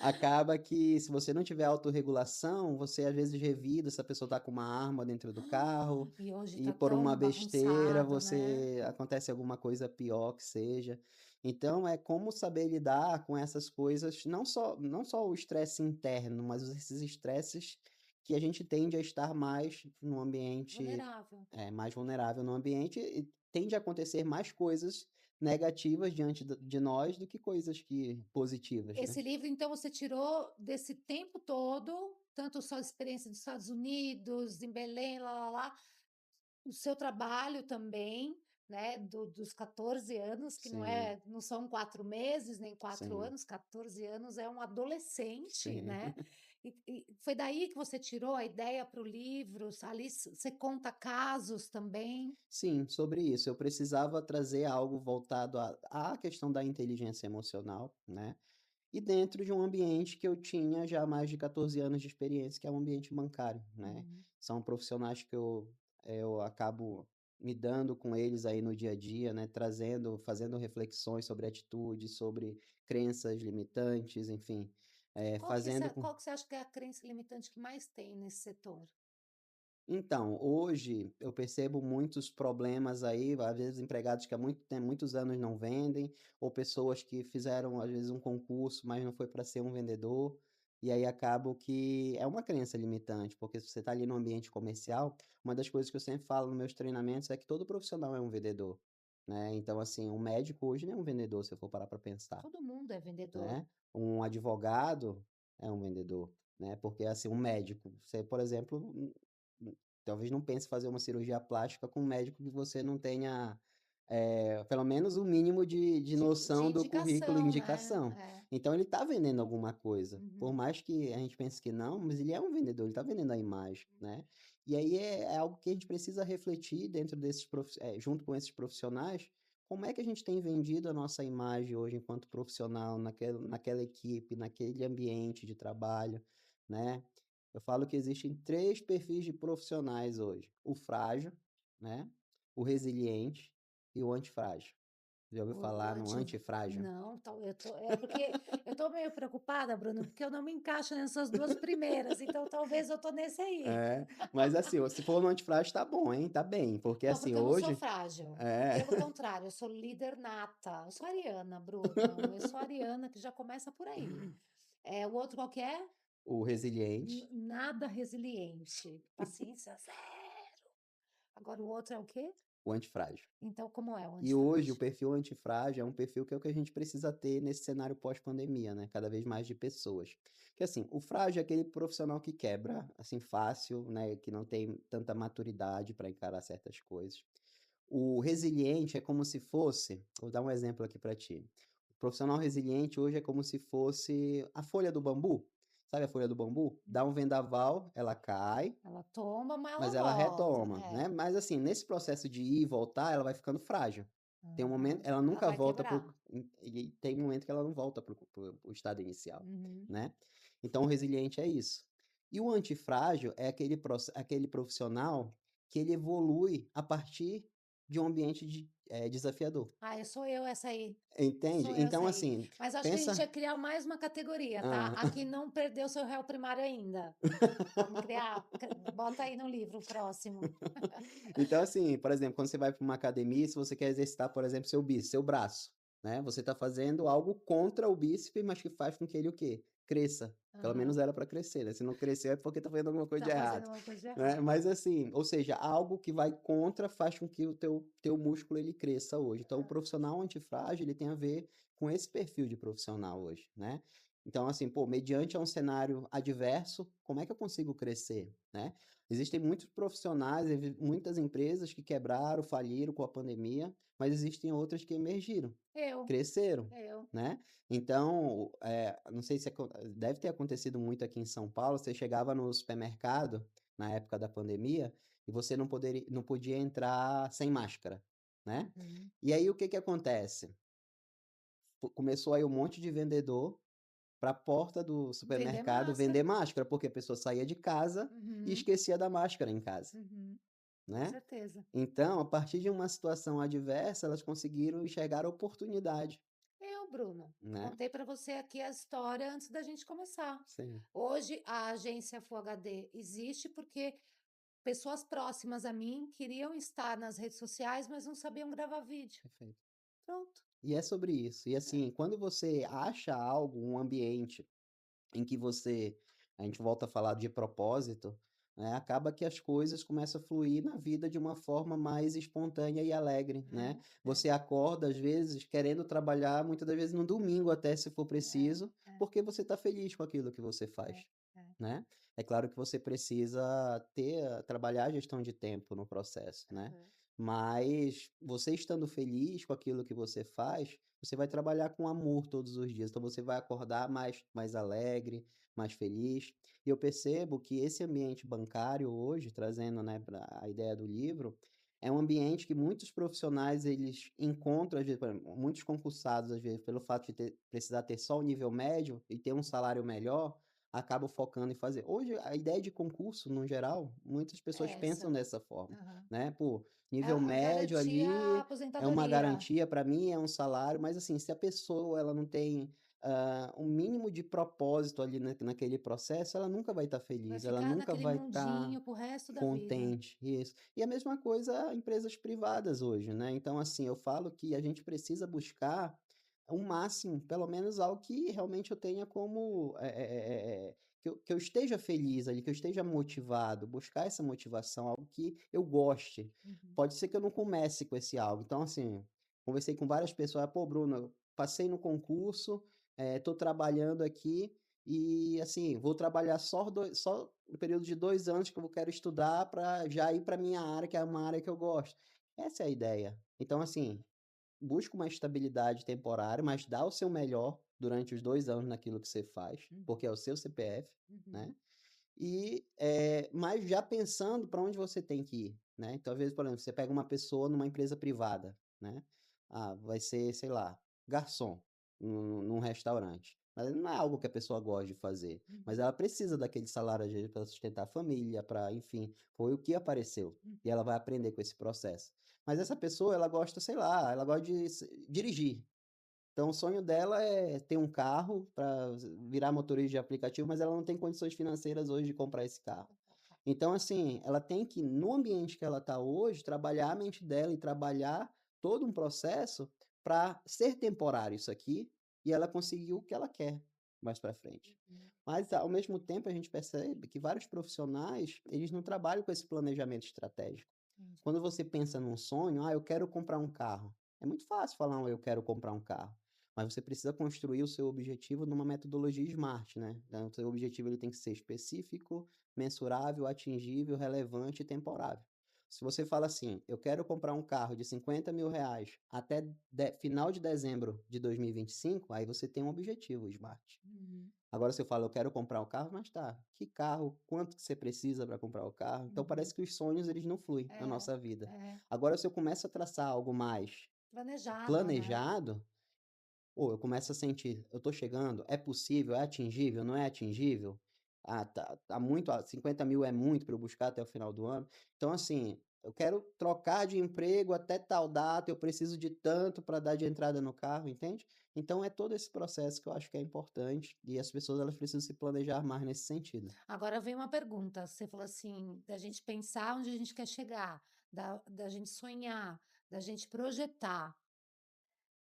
acaba que se você não tiver autorregulação, você às vezes revida se a pessoa tá com uma arma dentro do carro, E hoje e tá por uma tão besteira bagunçado, né. você acontece alguma coisa pior que seja. Então é como saber lidar com essas coisas, não só o estresse interno, mas esses estresses que a gente tende a estar mais no ambiente, Vulnerável. mais vulnerável no ambiente, e tende a acontecer mais coisas negativas diante de nós do que coisas que positivas, né. Esse livro, então, você tirou desse tempo todo, tanto sua experiência dos Estados Unidos, em Belém, lá-lá-lá, o seu trabalho também, né, dos 14 anos, que Sim, não são 4 meses, nem 4 sim, anos, 14 anos é um adolescente, sim. né. E foi daí que você tirou a ideia para o livro, ali você conta casos também? Sim, sobre isso. Eu precisava trazer algo voltado à questão da inteligência emocional, né, e dentro de um ambiente que eu tinha já mais de 14 anos de experiência, que é o ambiente bancário, né. Uhum. São profissionais que eu acabo me dando com eles aí no dia a dia, né, fazendo reflexões sobre atitudes, sobre crenças limitantes, enfim, fazendo com. Qual que você acha que é a crença limitante que mais tem nesse setor? Então, hoje eu percebo muitos problemas aí, às vezes empregados que há muitos anos não vendem, ou pessoas que fizeram às vezes um concurso, mas não foi para ser um vendedor, e aí acaba que é uma crença limitante, porque se você está ali no ambiente comercial, uma das coisas que eu sempre falo nos meus treinamentos é que todo profissional é um vendedor, né? Então, assim, um médico hoje não é um vendedor, se eu for parar para pensar, Todo mundo é vendedor. né? Um advogado é um vendedor, né? Porque assim, um médico, você, por exemplo, talvez não pense em fazer uma cirurgia plástica com um médico que você não tenha, pelo menos o mínimo de De noção do currículo e indicação, né? indicação. É. Então ele está vendendo alguma coisa, por Uhum. mais que a gente pense que não, mas ele é um vendedor, ele está vendendo a imagem, né. E aí é algo que a gente precisa refletir dentro junto com esses profissionais, como é que a gente tem vendido a nossa imagem hoje enquanto profissional naquela equipe, naquele ambiente de trabalho, né. Eu falo que existem 3 perfis de profissionais hoje: o frágil, né, o resiliente e o antifrágil. Já ouviu O falar no anti antifrágil? não, é porque eu tô meio preocupada, Bruno, porque eu não me encaixo nessas 2 primeiras, então talvez eu tô nesse aí. É, mas assim, se for no antifrágil tá bom, hein, tá bem, porque Não, assim, porque eu não sou hoje frágil. é, Pelo contrário, eu sou líder nata. Eu sou ariana, Bruno. Eu sou ariana, que já começa por aí. O outro qual que é? o resiliente, Nada resiliente. Paciência zero. Agora o outro é o quê? o antifrágil. Então, como é o E hoje o antifrágil? perfil antifrágil é um perfil que é o que a gente precisa ter nesse cenário pós-pandemia, né, cada vez mais de pessoas. Que assim, o frágil é aquele profissional que quebra, assim, fácil, né, que não tem tanta maturidade para encarar certas coisas. O resiliente é como se fosse, vou dar um exemplo aqui para ti. O profissional resiliente hoje é como se fosse a folha do bambu. Sabe a folha do bambu? Dá um vendaval, ela cai, Ela toma, mas ela mas ela volta. retoma, né. É. Mas assim, nesse processo de ir e voltar, ela vai ficando frágil. Tem um momento, Aham. ela Ela nunca vai volta para quebrar. e tem um momento que ela não volta para o estado inicial, Uhum. né. Então o resiliente é isso. E o antifrágil é aquele profissional que ele evolui a partir de um ambiente desafiador, Ah, sou eu essa aí. entende? Sou eu Então essa aí. assim, Mas acho que a gente pensa. ia criar mais uma categoria, tá? Hã. A que não perdeu seu réu primário ainda. Vamos criar? Bota aí no livro o próximo. Então, assim, por exemplo, quando você vai para uma academia, se você quer exercitar, por exemplo, seu bíceps, seu braço, né, você está fazendo algo contra o bíceps, mas que faz com que ele o quê? cresça. Pelo menos Aham. era para crescer, né, se não cresceu é porque tá fazendo alguma coisa de Tá fazendo errado, uma coisa de né. errado. Mas assim, ou seja, algo que vai contra faz com que o teu músculo ele cresça hoje. Então o profissional antifrágil ele tem a ver com esse perfil de profissional hoje, né. Então assim, pô, mediante a um cenário adverso, como é que eu consigo crescer, né? Existem muitos profissionais, muitas empresas que quebraram, faliram com a pandemia, mas existem outras que emergiram, Eu, cresceram, eu. né. Então, não sei se deve ter acontecido muito aqui em São Paulo, você chegava no supermercado, na época da pandemia, e você não podia entrar sem máscara, né. Uhum. E aí o que que acontece? Começou aí um monte de vendedor para a porta do Vender supermercado máscara. vender máscara, porque a pessoa saía de casa e Uhum, esquecia da máscara em casa, uhum, com né. certeza. Então, a partir de uma situação adversa, elas conseguiram enxergar a oportunidade, Bruno, né. contei para você aqui a história antes da gente começar. Sim, Hoje a agência Full HD existe porque pessoas próximas a mim queriam estar nas redes sociais, mas não sabiam gravar vídeo. perfeito. Pronto. E é sobre isso. E É, assim, quando você acha algo, um ambiente em que a gente volta a falar de propósito, né, acaba que as coisas começam a fluir na vida de uma forma mais espontânea e alegre, né. é, Você acorda, às vezes, querendo trabalhar, muitas das vezes no domingo até, se for preciso, é, é, porque você está feliz com aquilo que você é, faz, é. né. É claro que você precisa trabalhar a gestão de tempo no processo, né, Aham. mas você estando feliz com aquilo que você faz, você vai trabalhar com amor todos os dias, então você vai acordar mais alegre, mais feliz. E eu percebo que esse ambiente bancário hoje, trazendo, né, pra a ideia do livro, é um ambiente que muitos profissionais eles encontram, às vezes, por exemplo, muitos concursados, às vezes, pelo fato de precisar ter só o nível médio e ter um salário melhor, acabam focando em fazer. Hoje, a ideia de concurso, no geral, muitas pessoas É pensam essa. dessa forma, Aham. né? Pô, É nível a médio garantia a ali é uma aposentadoria. garantia para mim, é um salário, mas assim, se a pessoa ela não tem um mínimo de propósito ali naquele processo, ela nunca vai estar Vai feliz, ela ficar nunca naquele vai estar mundinho pro resto da vida. contente, isso. E a mesma coisa empresas privadas hoje, né. Então, assim, eu falo que a gente precisa buscar um máximo, pelo menos algo que realmente eu tenha como, que eu esteja feliz ali, que eu esteja motivado, buscar essa motivação, algo que eu goste. Uhum. Pode ser que eu não comece com esse algo. Então, assim, conversei com várias pessoas: "Pô, Bruno, eu passei no concurso, tô trabalhando aqui e, assim, vou trabalhar só no período de 2 anos que eu quero estudar para já ir para minha área, que é uma área que eu gosto". Essa é a ideia. Então, assim, busca uma estabilidade temporária, mas dá o seu melhor durante os 2 anos naquilo que você faz, Uhum, porque é o seu CPF, uhum. né. E, mas já pensando para onde você tem que ir, né. Então, às vezes, por exemplo, você pega uma pessoa numa empresa privada, né. Ah, vai ser, sei lá, garçom num restaurante. Mas não é algo que a pessoa gosta de fazer, mas Uhum, ela precisa daquele salário, às vezes, para sustentar a família, para enfim, foi o que apareceu, uhum. e ela vai aprender com esse processo. Mas essa pessoa, ela gosta, sei lá, ela gosta de dirigir. Então o sonho dela é ter um carro para virar motorista de aplicativo, mas ela não tem condições financeiras hoje de comprar esse carro. Então, assim, ela tem que, no ambiente que ela está hoje, trabalhar a mente dela e trabalhar todo um processo para ser temporário isso aqui e ela conseguir o que ela quer mais para frente. Uhum. Mas, ao mesmo tempo, a gente percebe que vários profissionais, eles não trabalham com esse planejamento estratégico. Entendi. Quando você pensa num sonho, eu quero comprar um carro. É muito fácil falar eu quero comprar um carro, mas você precisa construir o seu objetivo numa metodologia SMART, né? Então, o seu objetivo ele tem que ser específico, mensurável, atingível, relevante e temporável. Se você fala assim, eu quero comprar um carro de R$ 50.000 até final de dezembro de 2025, aí você tem um objetivo SMART. Uhum, Agora se eu falo: "Eu quero comprar o carro", mas tá, que carro? Quanto que você precisa para comprar o carro? Então uhum. parece que os sonhos eles não fluem na É, nossa vida. é. Agora se eu começo a traçar algo mais Planejado, né? planejado, pô, eu começo a sentir: "Eu tô chegando? É possível? É atingível? Não é atingível? Ah, tá muito, 50.000 é muito para eu buscar até o final do ano". Então, assim, eu quero trocar de emprego até tal data, eu preciso de tanto para dar de entrada no carro, entende? Então é todo esse processo que eu acho que é importante e as pessoas elas precisam se planejar mais nesse sentido. Agora vem uma pergunta. Você falou assim, da gente pensar onde a gente quer chegar, da gente sonhar, da gente projetar.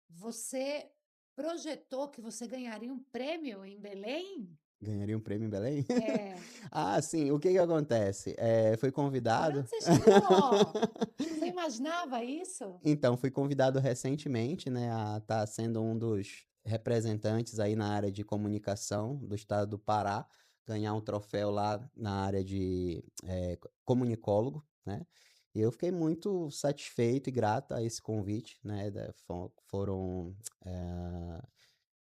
Você projetou que você ganharia um prêmio em Belém? Ganharia um prêmio em Belém? É. Ah, sim, o que que acontece? Fui Por convidado onde você chegou? Você imaginava isso? então, fui convidado recentemente, né, a estar sendo um dos representantes aí na área de comunicação do estado do Pará, ganhar um troféu lá na área de, comunicólogo, né. E eu fiquei muito satisfeito e grato a esse convite, né, foram, eh,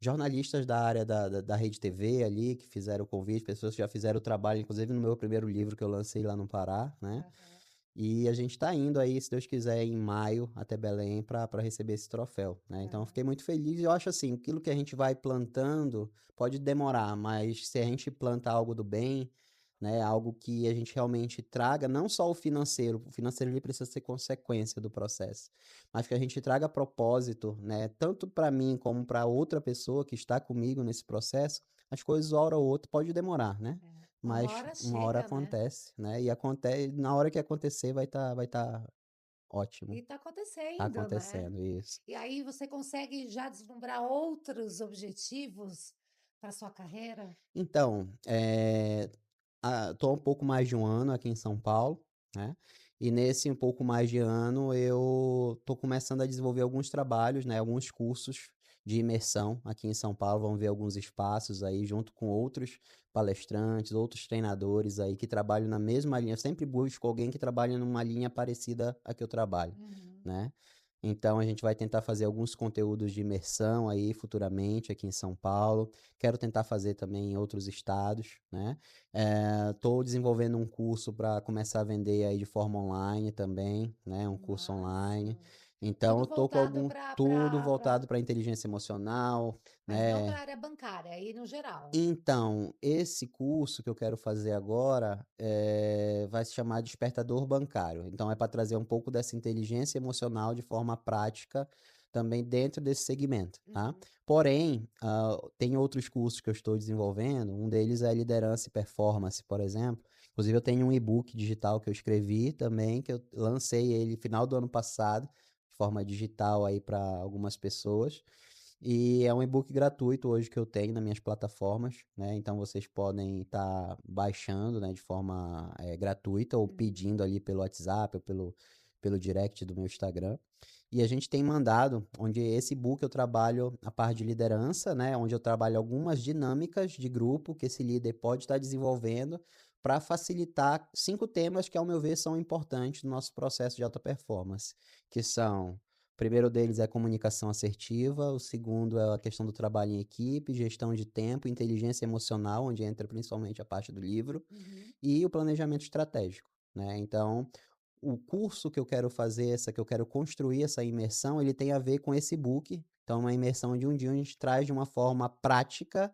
jornalistas da área da Rede TV ali que fizeram o convite, pessoas que já fizeram o trabalho, inclusive no meu primeiro livro que eu lancei lá no Pará, né. Aham, E a gente está indo aí, se Deus quiser, em maio até Belém para receber esse troféu, né. Então eu aham. fiquei muito feliz e eu acho assim, aquilo que a gente vai plantando pode demorar, mas se a gente planta algo do bem, né, algo que a gente realmente traga não só o financeiro ele precisa ser consequência do processo, mas que a gente traga propósito, né, tanto para mim como para outra pessoa que está comigo nesse processo, as coisas hora ou outra pode demorar, né. É. Uma Mas hora uma hora chega, né? acontece, né, e na hora que acontecer vai estar ótimo. E está Tá acontecendo, né? acontecendo, isso. E aí você consegue já deslumbrar outros objetivos para sua carreira? Então, tô há um pouco mais de um ano aqui em São Paulo, né, e nesse um pouco mais de ano eu tô começando a desenvolver alguns trabalhos, né, alguns cursos de imersão aqui em São Paulo, vão ver alguns espaços aí junto com outros palestrantes, outros treinadores aí que trabalham na mesma linha, eu sempre busco alguém que trabalha numa linha parecida à que eu trabalho, Uhum. né. Então a gente vai tentar fazer alguns conteúdos de imersão aí futuramente aqui em São Paulo, quero tentar fazer também em outros estados, né. Tô desenvolvendo um curso para começar a vender aí de forma online também, né, um curso Massa. online. Então Tudo eu tô com voltado algum para tudo voltado para inteligência emocional, mas não né. para a área bancária, aí no geral. Então, esse curso que eu quero fazer agora, vai se chamar Despertador Bancário. Então é para trazer um pouco dessa inteligência emocional de forma prática, também dentro desse segmento, tá. Uhum, Porém, tem outros cursos que eu estou desenvolvendo, um deles é liderança e performance, por exemplo. Inclusive eu tenho um e-book digital que eu escrevi também, que eu lancei ele final do ano passado, de forma digital aí para algumas pessoas. E é um e-book gratuito hoje que eu tenho nas minhas plataformas, né, então vocês podem estar baixando, né, de forma, gratuita ou uhum, pedindo ali pelo WhatsApp ou pelo direct do meu Instagram. E a gente tem mandado, onde esse e-book eu trabalho a parte de liderança, né, onde eu trabalho algumas dinâmicas de grupo que esse líder pode estar desenvolvendo para facilitar 5 temas que, ao meu ver, são importantes no nosso processo de alta performance, que são o primeiro deles é comunicação assertiva, o segundo é a questão do trabalho em equipe, gestão de tempo, inteligência emocional, onde entra principalmente a parte do livro, uhum. e o planejamento estratégico, né. Então, o curso que eu quero fazer, essa que eu quero construir essa imersão, ele tem a ver com esse book, então é uma imersão de um dia onde a gente traz de uma forma prática,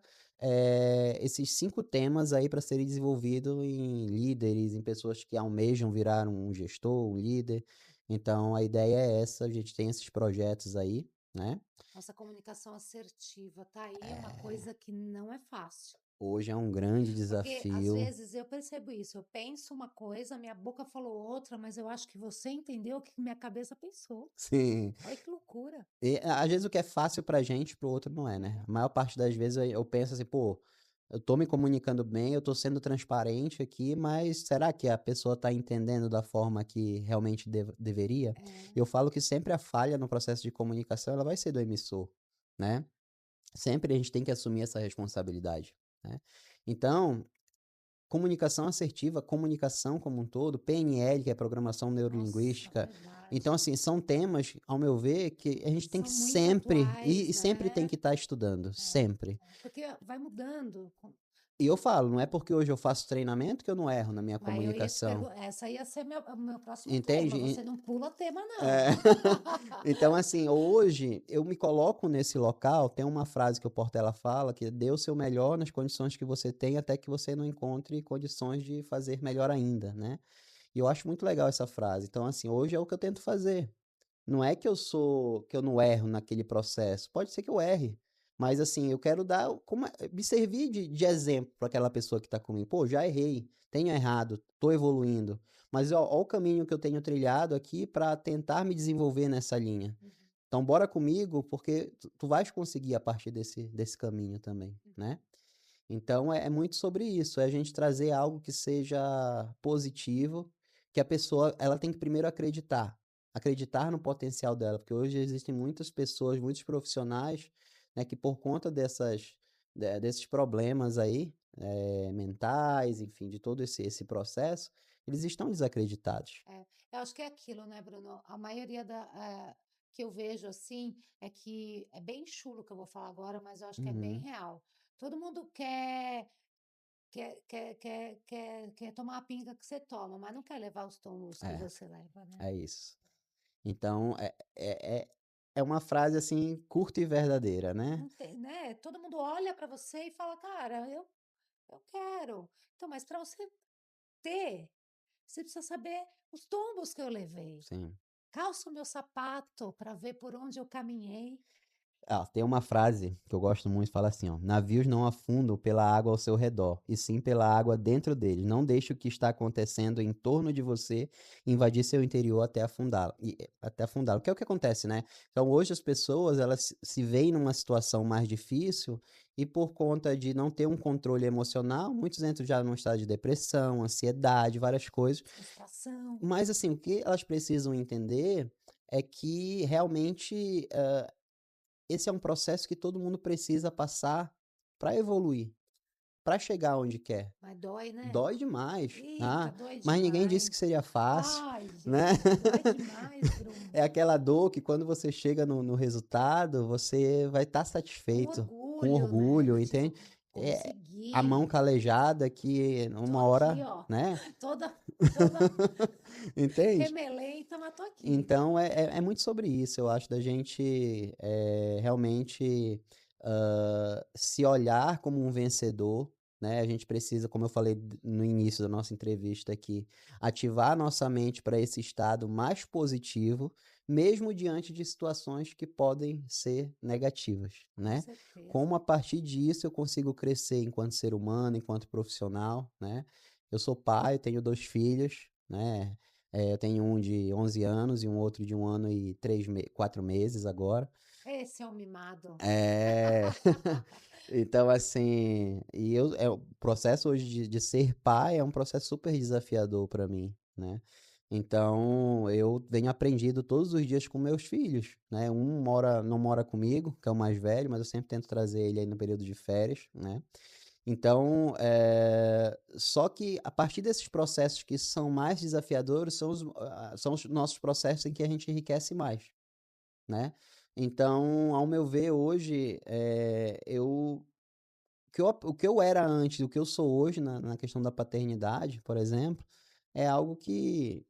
esses 5 temas aí para serem desenvolvidos em líderes, em pessoas que almejam virar um gestor, um líder. Então a ideia é essa, a gente tem esses projetos aí, né. Nossa, comunicação assertiva, tá aí uma coisa que não é fácil. Hoje é um grande Porque às desafio. vezes eu percebo isso, eu penso uma coisa, minha boca falou outra, mas eu acho que você entendeu o que minha cabeça pensou. Sim. Olha que loucura. E, às vezes o que é fácil pra gente, para o outro não é, né. É. A maior parte das vezes eu penso assim: "Pô, eu tô me comunicando bem, eu tô sendo transparente aqui, mas será que a pessoa tá entendendo da forma que realmente deveria?". É. Eu falo que sempre a falha no processo de comunicação, ela vai ser do emissor, né. Sempre a gente tem que assumir essa responsabilidade, né. Então, comunicação assertiva, comunicação como um todo, PNL, que é programação Nossa, neurolinguística. Então, verdade. assim, são temas, ao meu ver, que a gente tem que São muito sempre atuais, e sempre tem né? que estar estudando, É, sempre. porque vai mudando. E eu falo, não é porque hoje eu faço treinamento que eu não erro na minha Mas eu ia te comunicação, perguntar, essa ia ser o meu próximo tema. entende? Você não pula tema, É. não. Então, assim, hoje eu me coloco nesse local, tem uma frase que o Portela fala, que dê o seu melhor nas condições que você tem, até que você não encontre condições de fazer melhor ainda, né. E eu acho muito legal essa frase. Então, assim, hoje é o que eu tento fazer. Não é que eu não erro naquele processo, pode ser que eu erre, mas assim, eu quero dar me servir de exemplo para aquela pessoa que está comigo. "Pô, já errei, tenho errado, estou evoluindo, mas ó o caminho que eu tenho trilhado aqui para tentar me desenvolver nessa linha". Então bora comigo, porque tu vais conseguir a partir desse caminho também, né. Então é muito sobre isso, é a gente trazer algo que seja positivo, que a pessoa ela tem que primeiro acreditar no potencial dela, porque hoje existem muitas pessoas, muitos profissionais, né, que por conta desses problemas aí, mentais, enfim, de todo esse processo, eles estão desacreditados. É, eu acho que é aquilo, né, Bruno? A maioria que eu vejo assim é que é bem chulo o que eu vou falar agora, mas eu acho que é bem Uhum, real. Todo mundo quer tomar a pinga que você toma, mas não quer levar os tombos que é, você leva, né? é isso. Então é uma frase, assim, curta e verdadeira, né. Não tem, né? Todo mundo olha para você e fala, cara, eu quero. Então, mas para você ter, você precisa saber os tombos que eu levei. Sim. Calça o meu sapato para ver por onde eu caminhei. Ah, tem uma frase que eu gosto muito, fala assim, ó: "Navios não afundam pela água ao seu redor, e sim pela água dentro deles. Não deixe o que está acontecendo em torno de você invadir seu interior até afundá-lo", até afundá-lo, que é o que acontece, né. Então hoje as pessoas elas se veem numa situação mais difícil, e por conta de não ter um controle emocional, muitos entram já num estado de depressão, ansiedade, várias coisas. Frustração. Mas assim, o que elas precisam entender é que realmente, esse é um processo que todo mundo precisa passar para evoluir, para chegar onde quer. Mas dói, né? Dói demais, Eita, ah, dói mas ninguém disse que demais. seria fácil, Ai, né. gente, dói demais, Bruno. É aquela dor que quando você chega no resultado, você vai estar Com satisfeito, com orgulho, né? orgulho, Do tipo, entende. É a mão consegui. calejada que Tô uma aqui, hora, ó. né, Toda entende. remelenta, mas tô aqui. Então é muito sobre isso, eu acho, da gente, realmente, se olhar como um vencedor, né, a gente precisa, como eu falei no início da nossa entrevista aqui, ativar a nossa mente para esse estado mais positivo, mesmo diante de situações que podem ser negativas, Com né. Como certeza. a partir disso eu consigo crescer enquanto ser humano, enquanto profissional, né. Eu sou pai, tenho 2 filhos, né. Eu tenho um de 11 anos e um outro de 1 ano e 4 meses agora. Esse é o mimado. É. Então, assim, o processo hoje de ser pai é um processo super desafiador para mim, né. Então, eu venho aprendido todos os dias com meus filhos, né. Um não mora comigo, que é o mais velho, mas eu sempre tento trazer ele aí no período de férias, né. Então, só que a partir desses processos que são mais desafiadores são os nossos processos em que a gente enriquece mais, né. Então, ao meu ver hoje, o que eu era antes, o que eu sou hoje na questão da paternidade, por exemplo, é algo que,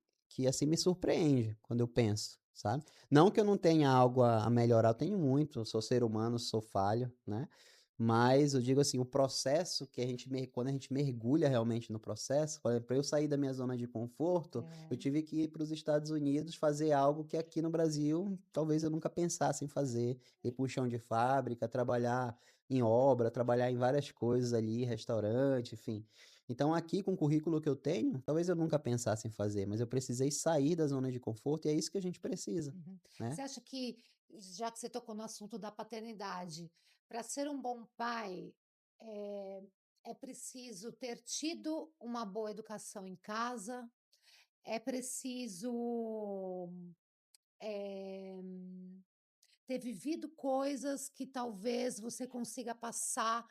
assim, me surpreende quando eu penso, sabe. Não que eu não tenha algo a melhorar, eu tenho muito, eu sou ser humano, sou falho, né, mas eu digo assim, o processo que a gente quando a gente mergulha realmente no processo, por exemplo, pra eu sair da minha zona de conforto, eu É. tive que ir para os Estados Unidos fazer algo que aqui no Brasil talvez eu nunca pensasse em fazer, ir para um chão de fábrica, trabalhar em obra, trabalhar em várias coisas ali, restaurante, enfim. Então aqui com o currículo que eu tenho, talvez eu nunca pensasse em fazer, mas eu precisei sair da zona de conforto e é isso que a gente precisa, Uhum. né. Você acha que, já que você tocou no assunto da paternidade, para ser um bom pai, é, é preciso ter tido uma boa educação em casa? É preciso, eh, ter vivido coisas que talvez você consiga passar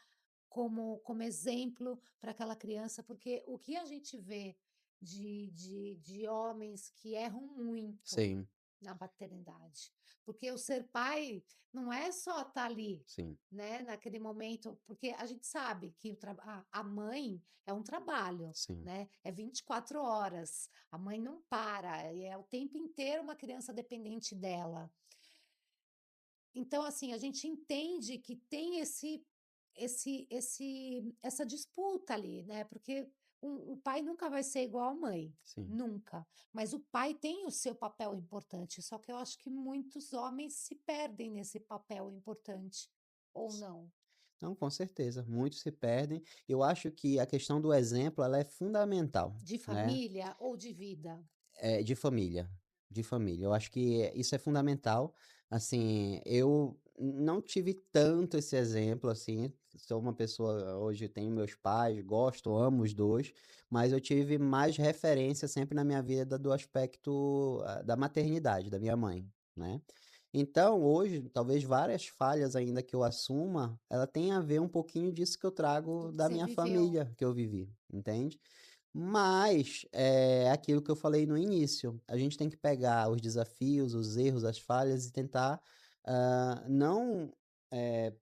como exemplo para aquela criança? Porque o que a gente vê de homens que erram muito Sim, na paternidade, porque o ser pai não é só estar ali, sim, né, naquele momento, porque a gente sabe que a mãe é um trabalho, sim, né, é 24 horas, a mãe não para, e é o tempo inteiro uma criança dependente dela. Então, assim, a gente entende que tem essa disputa ali, né, porque o pai nunca vai ser igual à mãe, sim. nunca. Mas o pai tem o seu papel importante, só que eu acho que muitos homens se perdem nesse papel importante, ou não. Não, com certeza, muitos se perdem. Eu acho que a questão do exemplo, ela é fundamental, De né. família ou de vida? De família, de família. Eu acho que isso é fundamental. Assim, eu não tive tanto esse exemplo, assim, sou uma pessoa hoje tenho meus pais, gosto, amo os 2, mas eu tive mais referência sempre na minha vida do aspecto, da maternidade, da minha mãe, né. Então hoje, talvez várias falhas ainda que eu assuma, ela tenha a ver um pouquinho disso que eu Do trago que da você minha viveu. família, que eu vivi, entende. Mas, é aquilo que eu falei no início, a gente tem que pegar os desafios, os erros, as falhas e tentar, não, eh,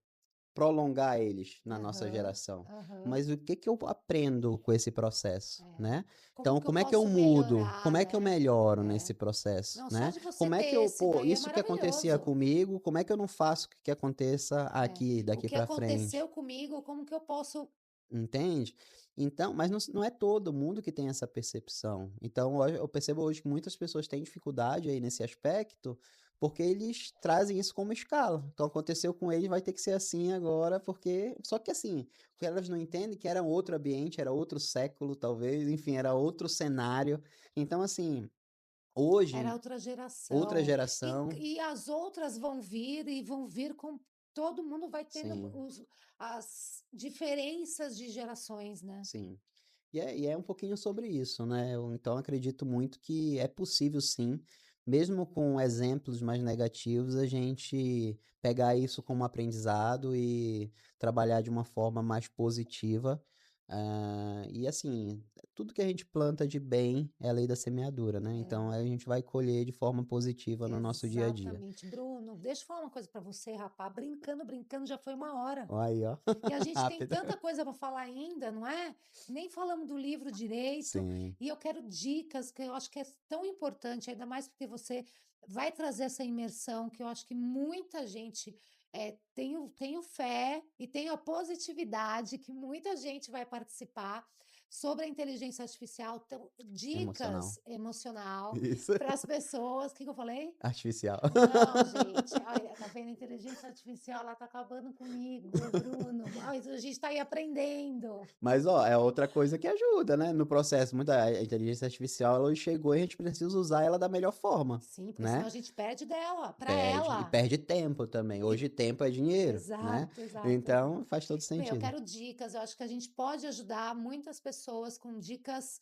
prolongar eles na nossa Aham, geração, aham. mas o que que eu aprendo com esse processo, É. né. Como Então que eu como é que eu posso mudo? Como melhorar, é que eu né? melhoro É. nesse processo, Não, só né. de você Como é que ter eu esse pô, daí é isso que acontecia maravilhoso. comigo, como é que eu não faço que aconteça É. aqui, O daqui que para frente? aconteceu comigo, como que eu posso Entende? Então, mas não é todo mundo que tem essa percepção. Então, eu percebo hoje que muitas pessoas têm dificuldade aí nesse aspecto, porque eles trazem isso como escala. Então, aconteceu com eles, vai ter que ser assim agora, porque. Só que assim, porque elas não entendem que era outro ambiente, era outro século, talvez, enfim, era outro cenário. Então, assim, era hoje, outra outra geração. geração, E as outras vão vir e vão vir com todo mundo vai tendo sim, as diferenças de gerações, né? sim. E é um pouquinho sobre isso, né, eu então acredito muito que é possível sim, mesmo com exemplos mais negativos, a gente pegar isso como aprendizado e trabalhar de uma forma mais positiva, e assim, tudo que a gente planta de bem é a lei da semeadura, né, então É. a gente vai colher de forma positiva no nosso dia a dia. Exatamente. Bruno, deixa eu falar uma coisa para você, rapaz. Brincando, brincando, já foi uma hora. Aí ó, E a gente tem rápido. tanta coisa para falar ainda, não é? Nem falamos do livro direito. Sim, E eu quero dicas, que eu acho que é tão importante, ainda mais porque você vai trazer essa imersão, que eu acho que muita gente tenho fé e tenho a positividade que muita gente vai participar sobre a inteligência artificial. Então, emocional. dicas emocional Isso, para as pessoas. O que que eu falei? artificial. Não, gente, olha, tá vendo? A inteligência artificial, ela tá acabando comigo, Bruno. Mas a gente tá aí aprendendo. Mas, ó, é outra coisa que ajuda, né, no processo. A inteligência artificial, ela chegou e a gente precisa usar ela da melhor forma, Sim, porque senão né. a gente perde dela, para Perde e ela. perde tempo também. E- Hoje tempo é dinheiro, né. exato, exato, Então exato. faz todo Meu, eu sentido. quero dicas, eu acho que a gente pode ajudar muitas pessoas com dicas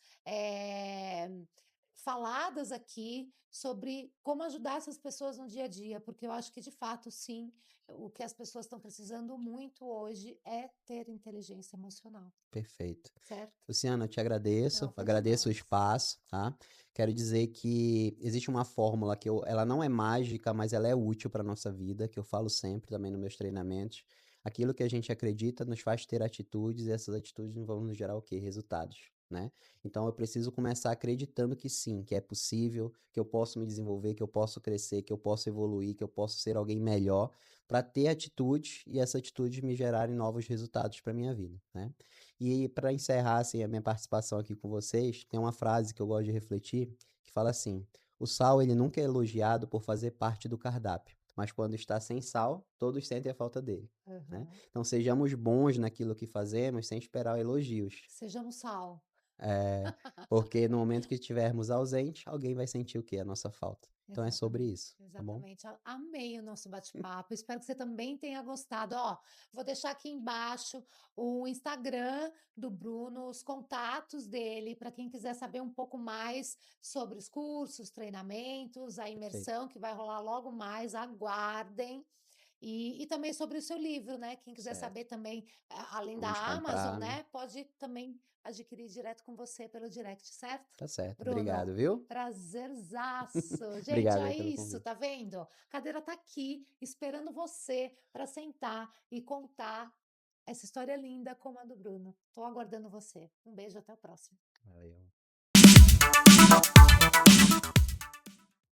faladas aqui sobre como ajudar essas pessoas no dia a dia, porque eu acho que de fato, sim, o que as pessoas estão precisando muito hoje é ter inteligência emocional, Perfeito. certo? Luciana, eu te Não, agradeço, foi agradeço o demais. espaço, tá. Quero dizer que existe uma fórmula ela não é mágica, mas ela é útil para nossa vida, que eu falo sempre também nos meus treinamentos. Aquilo que a gente acredita nos faz ter atitudes e essas atitudes vão nos gerar o quê? Resultados, né. Então eu preciso começar acreditando que sim, que é possível, que eu posso me desenvolver, que eu posso crescer, que eu posso evoluir, que eu posso ser alguém melhor, para ter atitudes e essa atitude me gerarem novos resultados para minha vida, né. E para encerrar, assim, a minha participação aqui com vocês, tem uma frase que eu gosto de refletir, que fala assim: "O sal ele nunca é elogiado por fazer parte do cardápio, mas quando está sem sal, todos sentem a falta dele", né. Aham. Então sejamos bons naquilo que fazemos sem esperar elogios. Sejamos sal. É, porque no momento que estivermos ausente, alguém vai sentir o quê? A nossa falta. Então é sobre Exatamente, isso, tá bom? exatamente. Amei o nosso bate-papo. Espero que você também tenha gostado. Ó, vou deixar aqui embaixo o Instagram do Bruno, os contatos dele, para quem quiser saber um pouco mais sobre os cursos, treinamentos, a Perfeito. imersão que vai rolar logo mais. Aguardem. E também sobre o seu livro, né? Quem quiser saber Certo. também, além da Onde Amazon, comprar, né? né? Pode também adquirir direto com você pelo direct, certo? Tá certo. Bruno, Obrigado, viu? prazerzaço. Gente, Obrigado é aí pelo isso, tá convite. vendo? A cadeira tá aqui esperando você para sentar e contar essa história linda como a do Bruno. Tô aguardando você. Um beijo, até o próximo. Valeu.